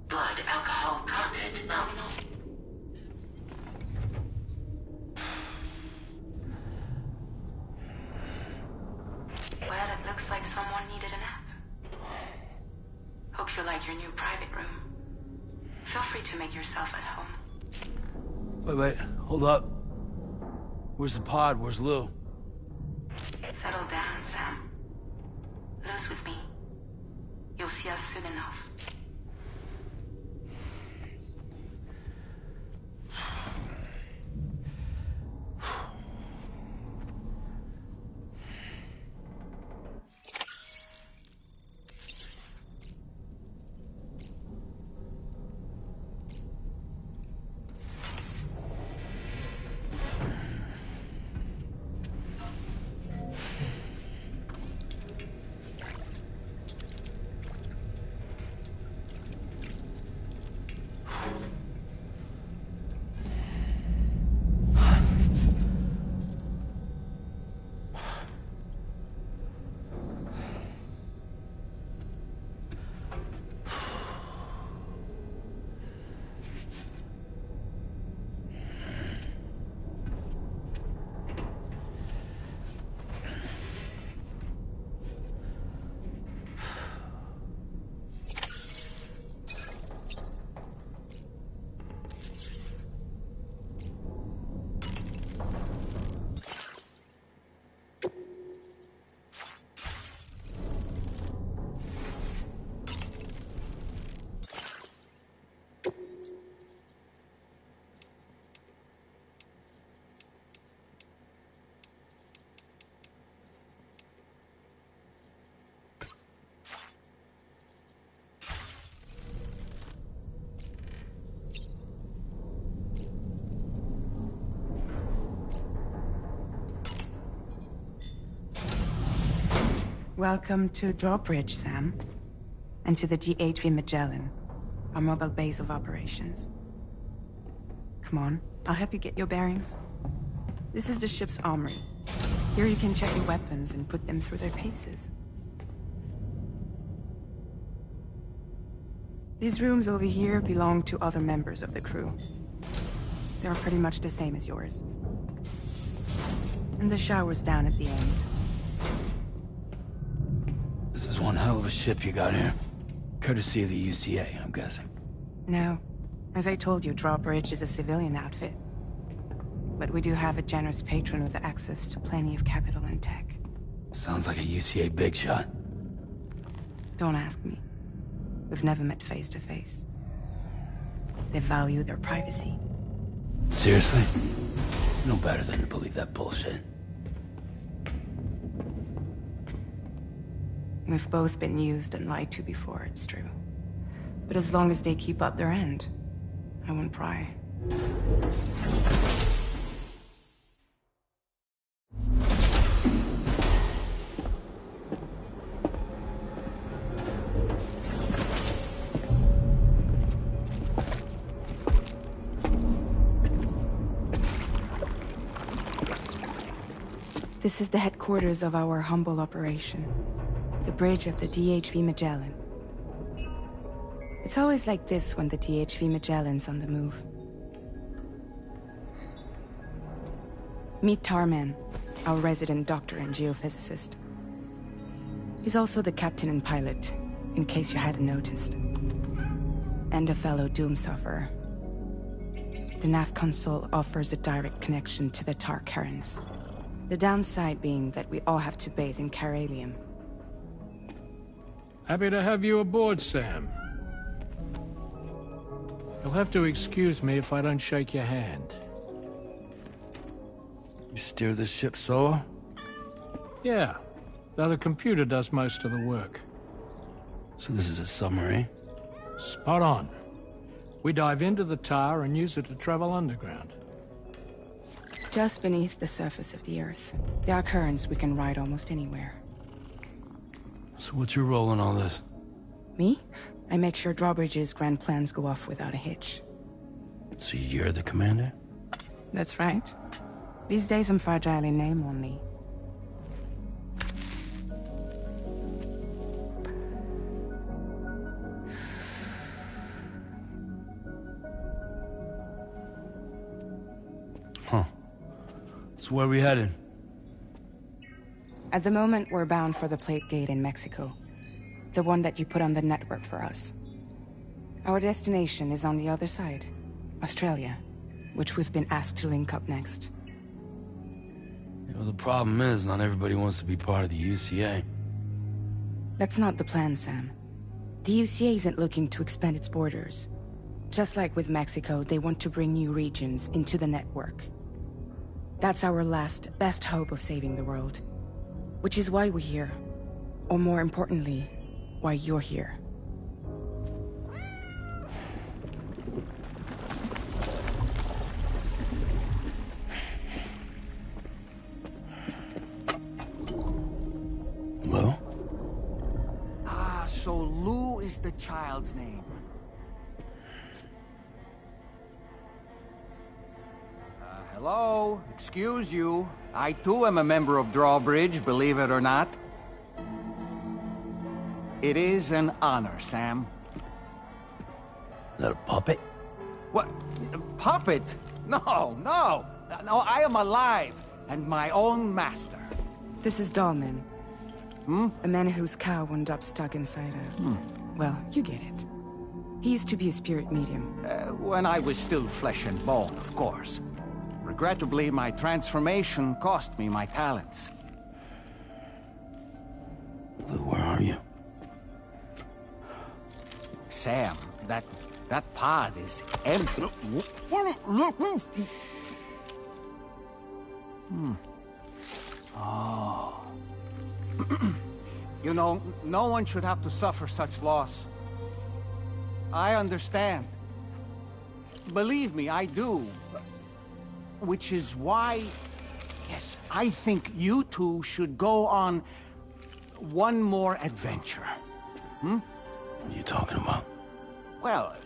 Blood alcohol content nominal. Well, it looks like someone needed a nap. Hope you like your new private room. Feel free to make yourself at home. Wait, hold up. Where's the pod? Where's Lou? Settle down, Sam. Lou's with me. You'll see us soon enough. Welcome to Drawbridge, Sam. And to the GHV Magellan, our mobile base of operations. Come on, I'll help you get your bearings. This is the ship's armory. Here you can check your weapons and put them through their paces. These rooms over here belong to other members of the crew. They're pretty much the same as yours. And the shower's down at the end. This is one hell of a ship you got here. Courtesy of the UCA, I'm guessing. No. As I told you, Drawbridge is a civilian outfit. But we do have a generous patron with access to plenty of capital and tech. Sounds like a UCA big shot. Don't ask me. We've never met face to face. They value their privacy. Seriously? No better than to believe that bullshit. We've both been used and lied to before, it's true. But as long as they keep up their end, I won't pry. This is the headquarters of our humble operation. The bridge of the DHV Magellan. It's always like this when the DHV Magellan's on the move. Meet Tarman, our resident doctor and geophysicist. He's also the captain and pilot, in case you hadn't noticed. And a fellow doom sufferer. The nav console offers a direct connection to the Tar currents. The downside being that we all have to bathe in Caralium. Happy to have you aboard, Sam. You'll have to excuse me if I don't shake your hand. You steer this ship solo? Yeah, though the computer does most of the work. So this is a submarine? Spot on. We dive into the tar and use it to travel underground. Just beneath the surface of the Earth, there are currents we can ride almost anywhere. So what's your role in all this? Me? I make sure Drawbridge's grand plans go off without a hitch. So you're the commander? That's right. These days I'm fragile in name only. So where are we headed? At the moment, we're bound for the plate gate in Mexico. The one that you put on the network for us. Our destination is on the other side, Australia, which we've been asked to link up next. You know, the problem is, not everybody wants to be part of the UCA. That's not the plan, Sam. The UCA isn't looking to expand its borders. Just like with Mexico, they want to bring new regions into the network. That's our last, best hope of saving the world. Which is why we're here. Or more importantly, why you're here. Well? Ah, so Lou is the child's name. Hello? Excuse you. I too am a member of Drawbridge, believe it or not. It is an honor, Sam. Is that a puppet? What? Puppet? No, no! No, I am alive, and my own master. This is Dahlman. A man whose cow wound up stuck inside a... Well, you get it. He used to be a spirit medium. When I was still flesh and bone, of course. Regrettably, my transformation cost me my talents. Lou, where are you? Sam, that pod is empty. Oh. You know, no one should have to suffer such loss. I understand. Believe me, I do. Which is why, yes, I think you two should go on one more adventure. What are you talking about? Well,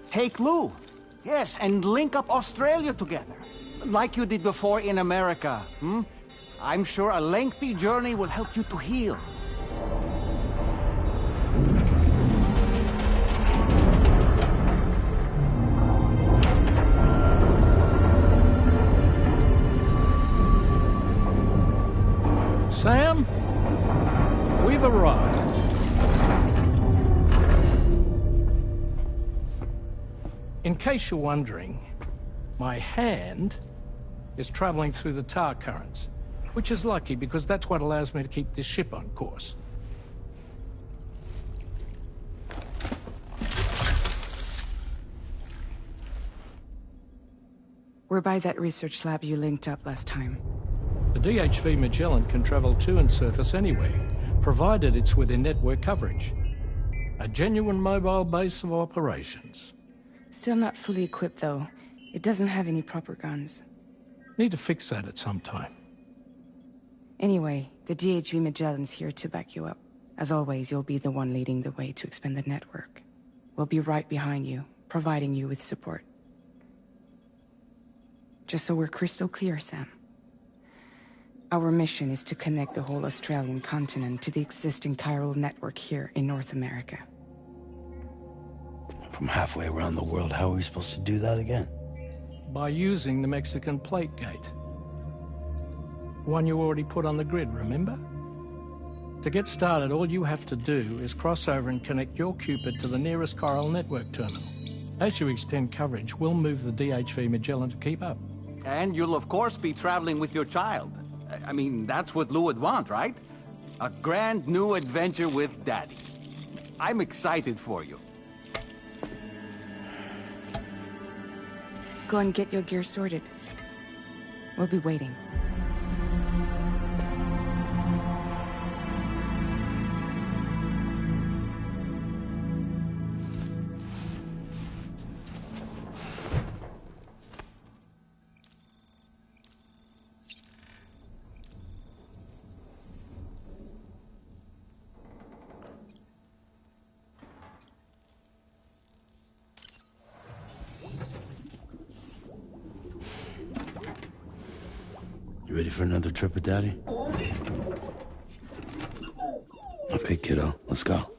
take Lou. Yes, and link up Australia together. Like you did before in America. I'm sure a lengthy journey will help you to heal. Sam, we've arrived. In case you're wondering, my hand is traveling through the tar currents, which is lucky because that's what allows me to keep this ship on course. We're by that research lab you linked up last time. The DHV Magellan can travel to and surface anywhere, provided it's within network coverage. A genuine mobile base of operations. Still not fully equipped, though. It doesn't have any proper guns. Need to fix that at some time. Anyway, the DHV Magellan's here to back you up. As always, you'll be the one leading the way to expand the network. We'll be right behind you, providing you with support. Just so we're crystal clear, Sam. Our mission is to connect the whole Australian continent to the existing chiral network here in North America. From halfway around the world, how are we supposed to do that again? By using the Mexican plate gate. One you already put on the grid, remember? To get started, all you have to do is cross over and connect your Cupid to the nearest chiral network terminal. As you extend coverage, we'll move the DHV Magellan to keep up. And you'll of course be traveling with your child. I mean, that's what Lou would want, right? A grand new adventure with Daddy. I'm excited for you. Go and get your gear sorted. We'll be waiting. You ready for another trip with Daddy? Okay, kiddo, let's go.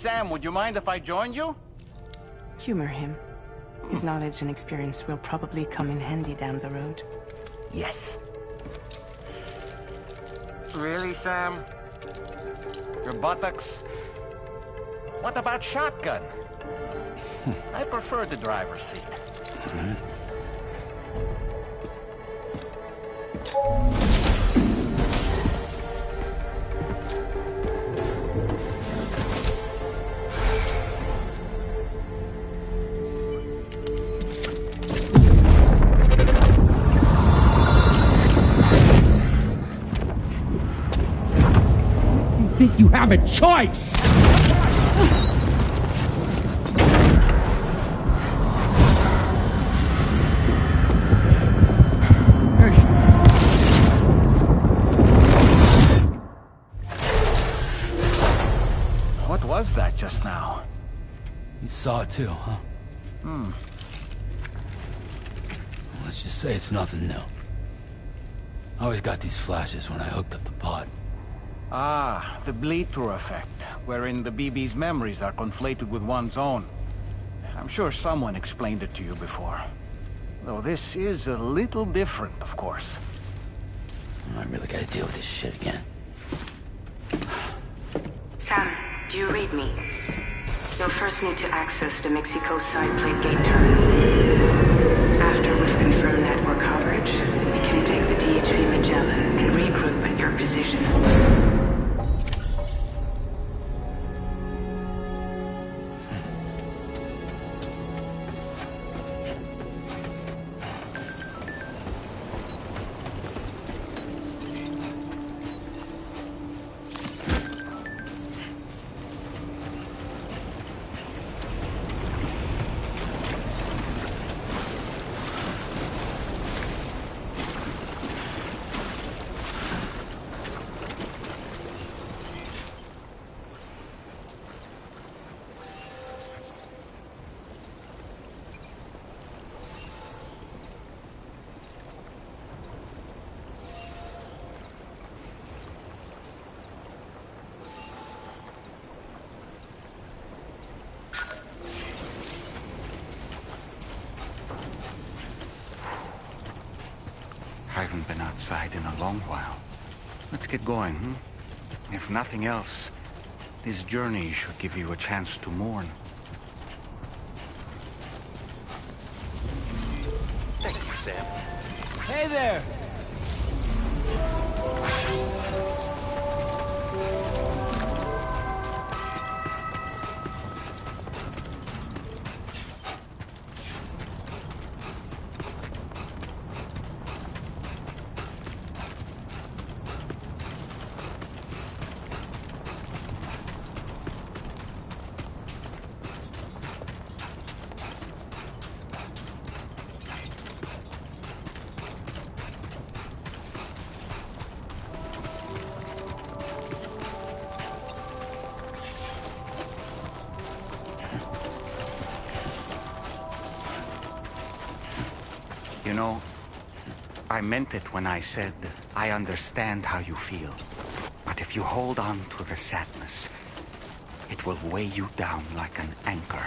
Sam, would you mind if I joined you? Humor him. His knowledge and experience will probably come in handy down the road. Yes. Really, Sam? Your buttocks? What about shotgun? I prefer the driver's seat. Think you have a choice? What was that just now? You saw it too, huh? Let's just say it's nothing new. I always got these flashes when I hooked up the pod. Ah, the bleed-through effect, wherein the BB's memories are conflated with one's own. I'm sure someone explained it to you before. Though this is a little different, of course. I really gotta deal with this shit again. Sam, do you read me? You'll first need to access the Mexico side plate gate terminal. After we've confirmed network coverage, we can take the DHV Magellan and regroup at your position. I haven't been outside in a long while. Let's get going, If nothing else, this journey should give you a chance to mourn. Thank you, Sam. Hey there! You know, I meant it when I said I understand how you feel. But if you hold on to the sadness, it will weigh you down like an anchor.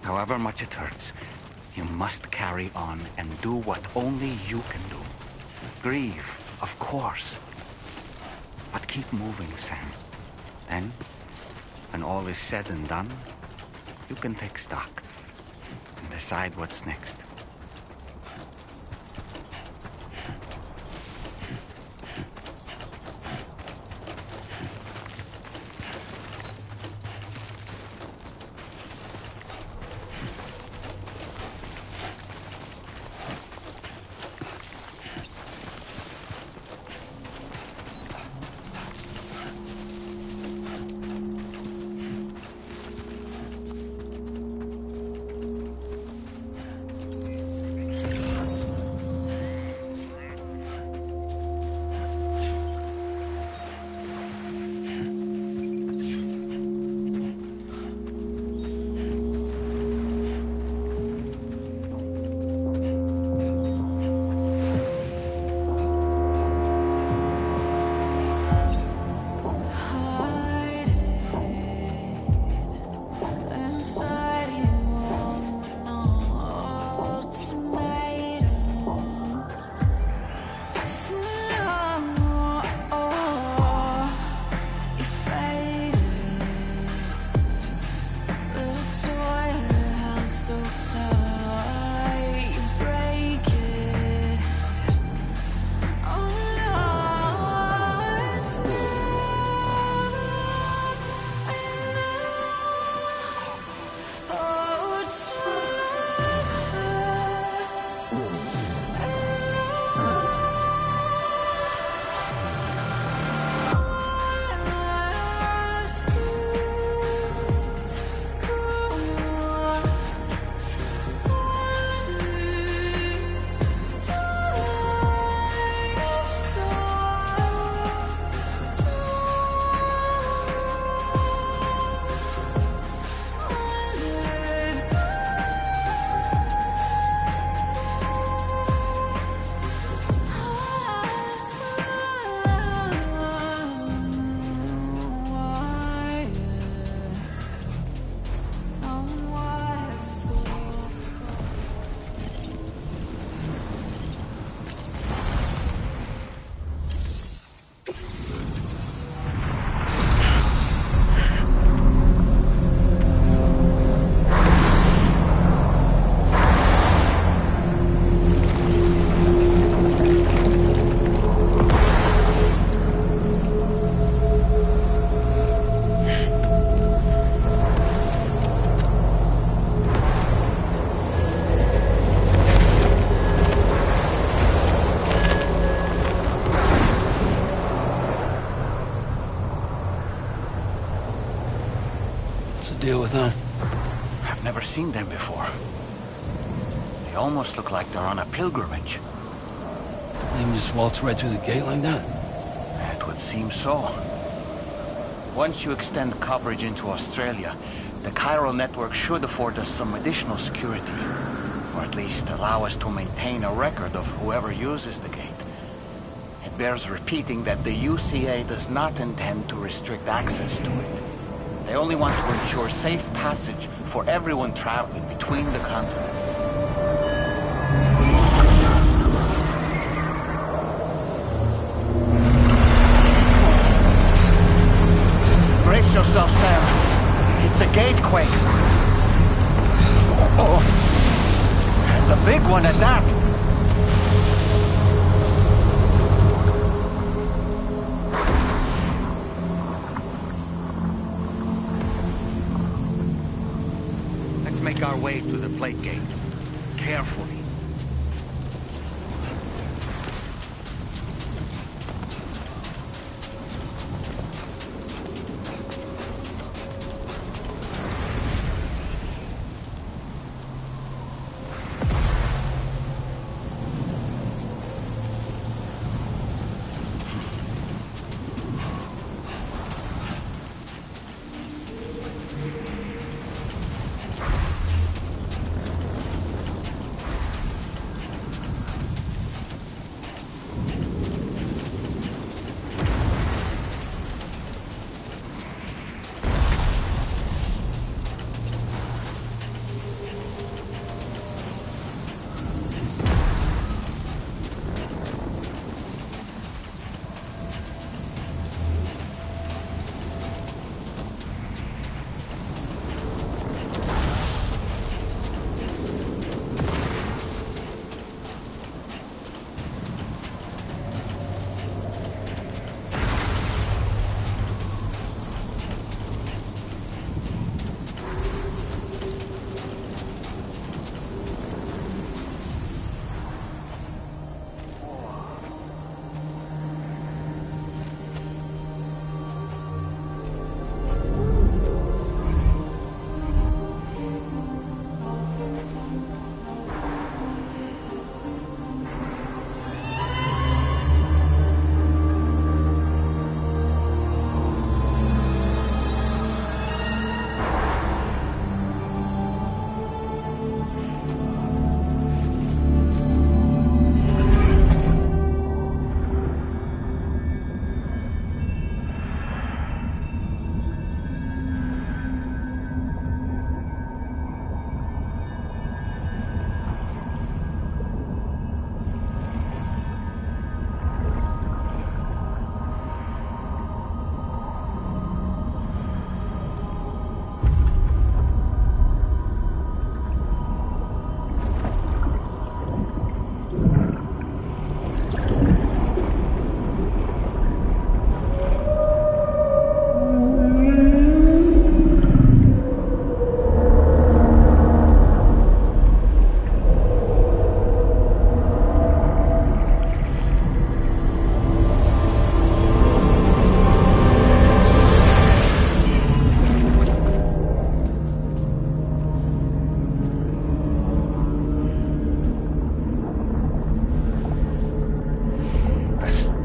However much it hurts, you must carry on and do what only you can do. Grieve, of course. But keep moving, Sam. Then, when all is said and done, you can take stock and decide what's next. What's the deal with them? I've never seen them before. They almost look like they're on a pilgrimage. They can just waltz right through the gate like that? It would seem so. Once you extend coverage into Australia, the chiral network should afford us some additional security. Or at least allow us to maintain a record of whoever uses the gate. It bears repeating that the UCA does not intend to restrict access to it. They only want to ensure safe passage for everyone traveling between the continents. Brace yourself, Sam. It's a gatequake. Oh. And a big one at that. Let's make our way to the plate gate. Carefully.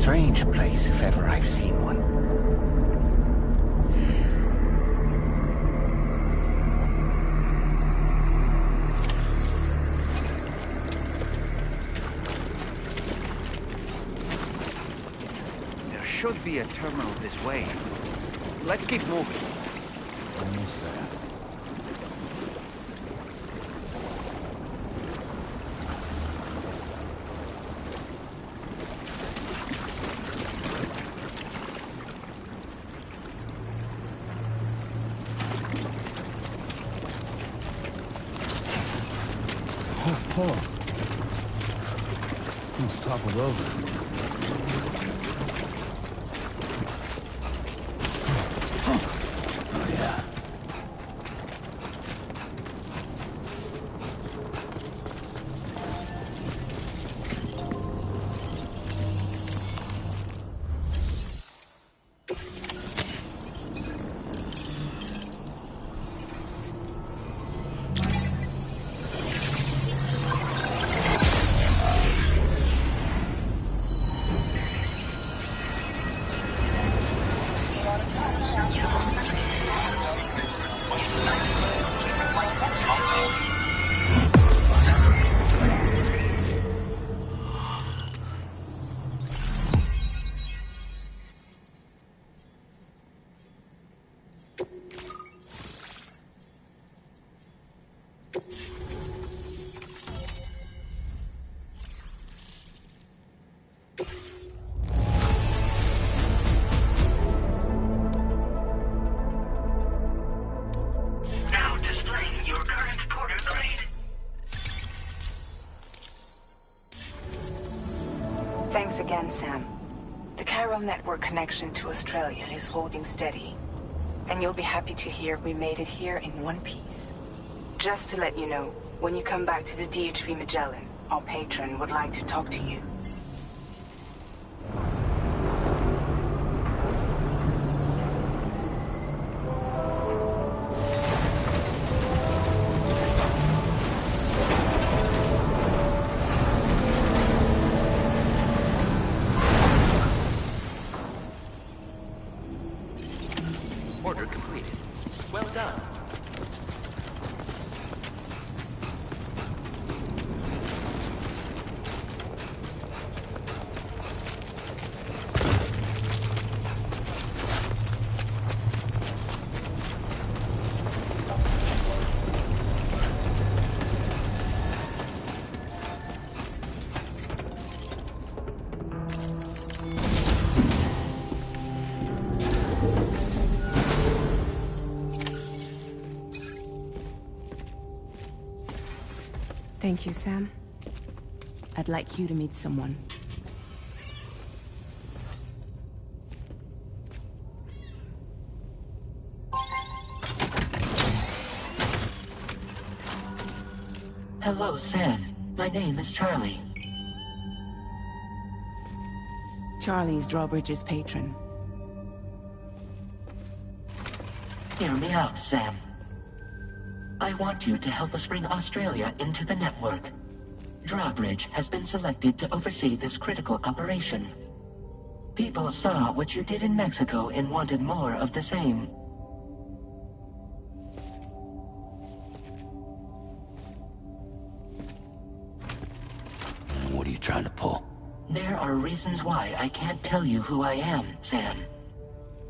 Strange place, if ever I've seen one. There should be a terminal this way. Let's keep moving. Almost there. Paul. Almost toppled over. Oh, yeah. again, Sam. The Chiral network connection to Australia is holding steady. And you'll be happy to hear we made it here in one piece. Just to let you know, when you come back to the DHV Magellan, our patron would like to talk to you. Order completed. Well done. Thank you, Sam. I'd like you to meet someone. Hello, Sam. My name is Charlie. Charlie's Drawbridge's patron. Hear me out, Sam. I want you to help us bring Australia into the network. Drawbridge has been selected to oversee this critical operation. People saw what you did in Mexico and wanted more of the same. What are you trying to pull? There are reasons why I can't tell you who I am, Sam.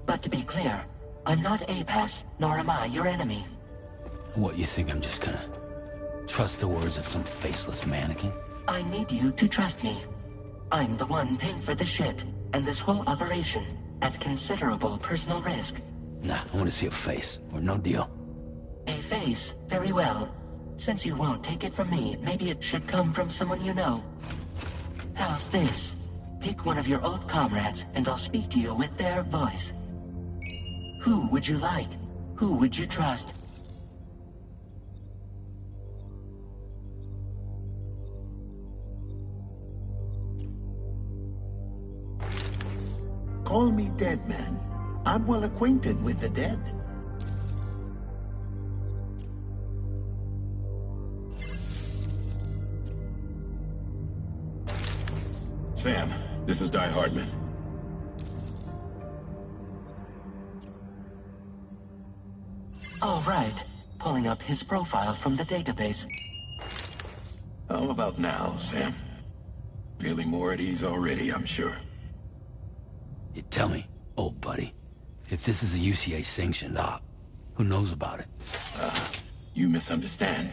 But to be clear, I'm not APAS, nor am I your enemy. What, you think I'm just gonna trust the words of some faceless mannequin? I need you to trust me. I'm the one paying for the ship, and this whole operation, at considerable personal risk. Nah, I want to see a face, or no deal. A face? Very well. Since you won't take it from me, maybe it should come from someone you know. How's this? Pick one of your old comrades, and I'll speak to you with their voice. Who would you like? Who would you trust? Call me Dead Man. I'm well acquainted with the dead. Sam, this is Die Hardman. All right. Pulling up his profile from the database. How about now, Sam? Feeling more at ease already, I'm sure. You tell me, old buddy, if this is a UCA-sanctioned op, who knows about it? You misunderstand.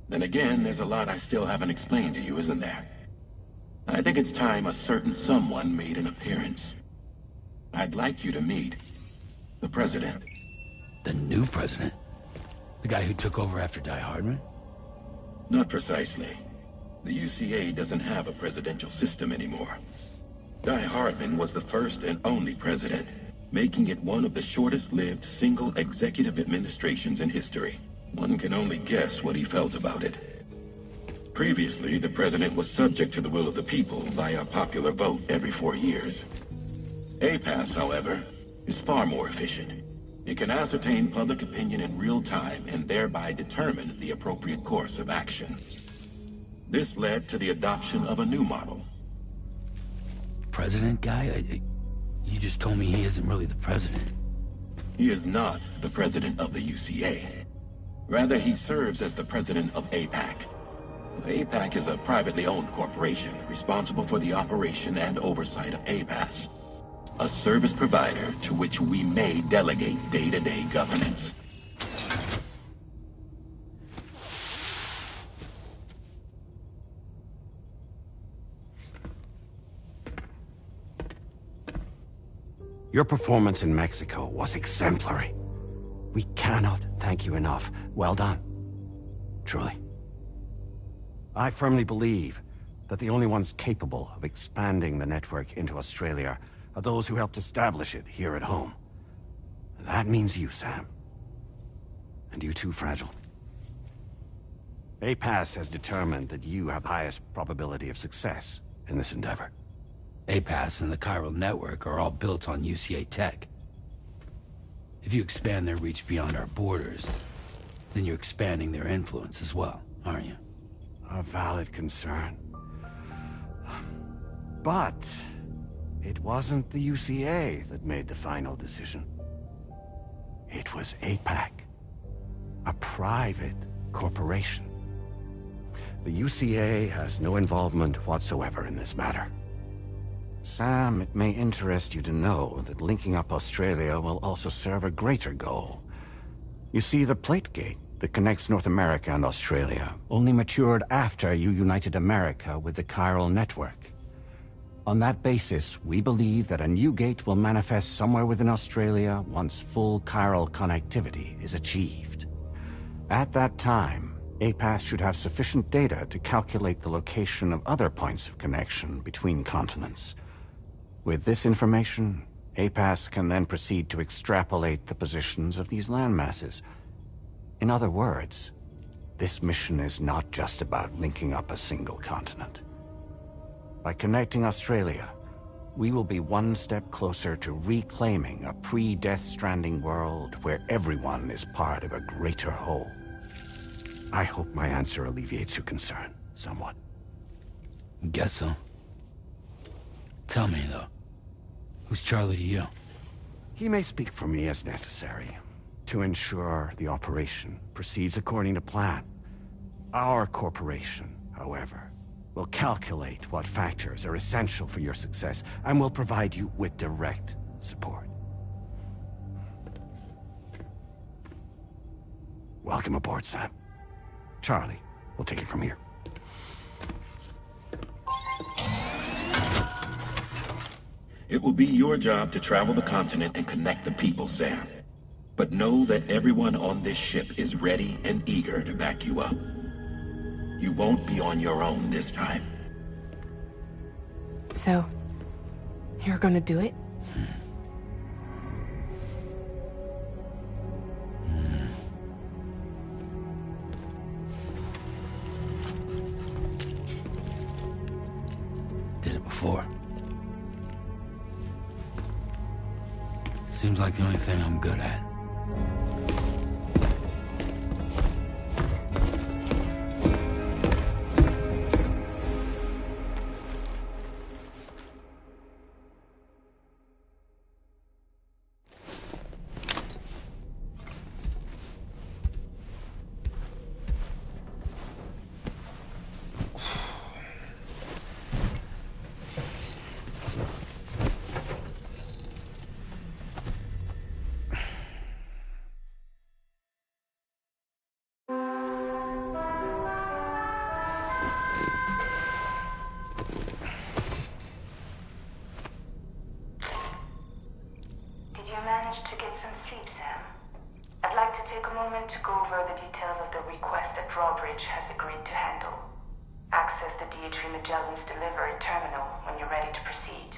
Then again, there's a lot I still haven't explained to you, isn't there? I think it's time a certain someone made an appearance. I'd like you to meet the President. The new president? The guy who took over after Die Hardman? Not precisely. The UCA doesn't have a presidential system anymore. Die Hardman was the first and only president, making it one of the shortest-lived single executive administrations in history. One can only guess what he felt about it. Previously, the president was subject to the will of the people via popular vote every 4 years. APAS, however, is far more efficient. It can ascertain public opinion in real time and thereby determine the appropriate course of action. This led to the adoption of a new model. President guy? You just told me he isn't really the president. He is not the president of the UCA. Rather, he serves as the president of APAC. APAC is a privately owned corporation responsible for the operation and oversight of APAS, a service provider to which we may delegate day-to-day governance. Your performance in Mexico was exemplary. We cannot thank you enough. Well done. Truly. I firmly believe that the only ones capable of expanding the network into Australia are those who helped establish it here at home. That means you, Sam. And you too, Fragile. APAS has determined that you have the highest probability of success in this endeavor. APAS and the chiral network are all built on UCA tech. If you expand their reach beyond our borders, then you're expanding their influence as well, aren't you? A valid concern. But it wasn't the UCA that made the final decision. It was APAC, a private corporation. The UCA has no involvement whatsoever in this matter. Sam, it may interest you to know that linking up Australia will also serve a greater goal. You see, the plate gate that connects North America and Australia only matured after you united America with the chiral network. On that basis, we believe that a new gate will manifest somewhere within Australia once full chiral connectivity is achieved. At that time, APAS should have sufficient data to calculate the location of other points of connection between continents. With this information, APAS can then proceed to extrapolate the positions of these landmasses. In other words, this mission is not just about linking up a single continent. By connecting Australia, we will be one step closer to reclaiming a pre-Death Stranding world where everyone is part of a greater whole. I hope my answer alleviates your concern somewhat. Guess so. Tell me, though, who's Charlie to you? He may speak for me as necessary to ensure the operation proceeds according to plan. Our corporation, however, will calculate what factors are essential for your success and will provide you with direct support. Welcome aboard, Sam. Charlie, we'll take it from here. It will be your job to travel the continent and connect the people, Sam. But know that everyone on this ship is ready and eager to back you up. You won't be on your own this time. So, you're gonna do it? Did it before. Seems like the only thing I'm good at. To get some sleep, Sam. I'd like to take a moment to go over the details of the request that Drawbridge has agreed to handle. Access the D.H. Magellan's delivery terminal when you're ready to proceed.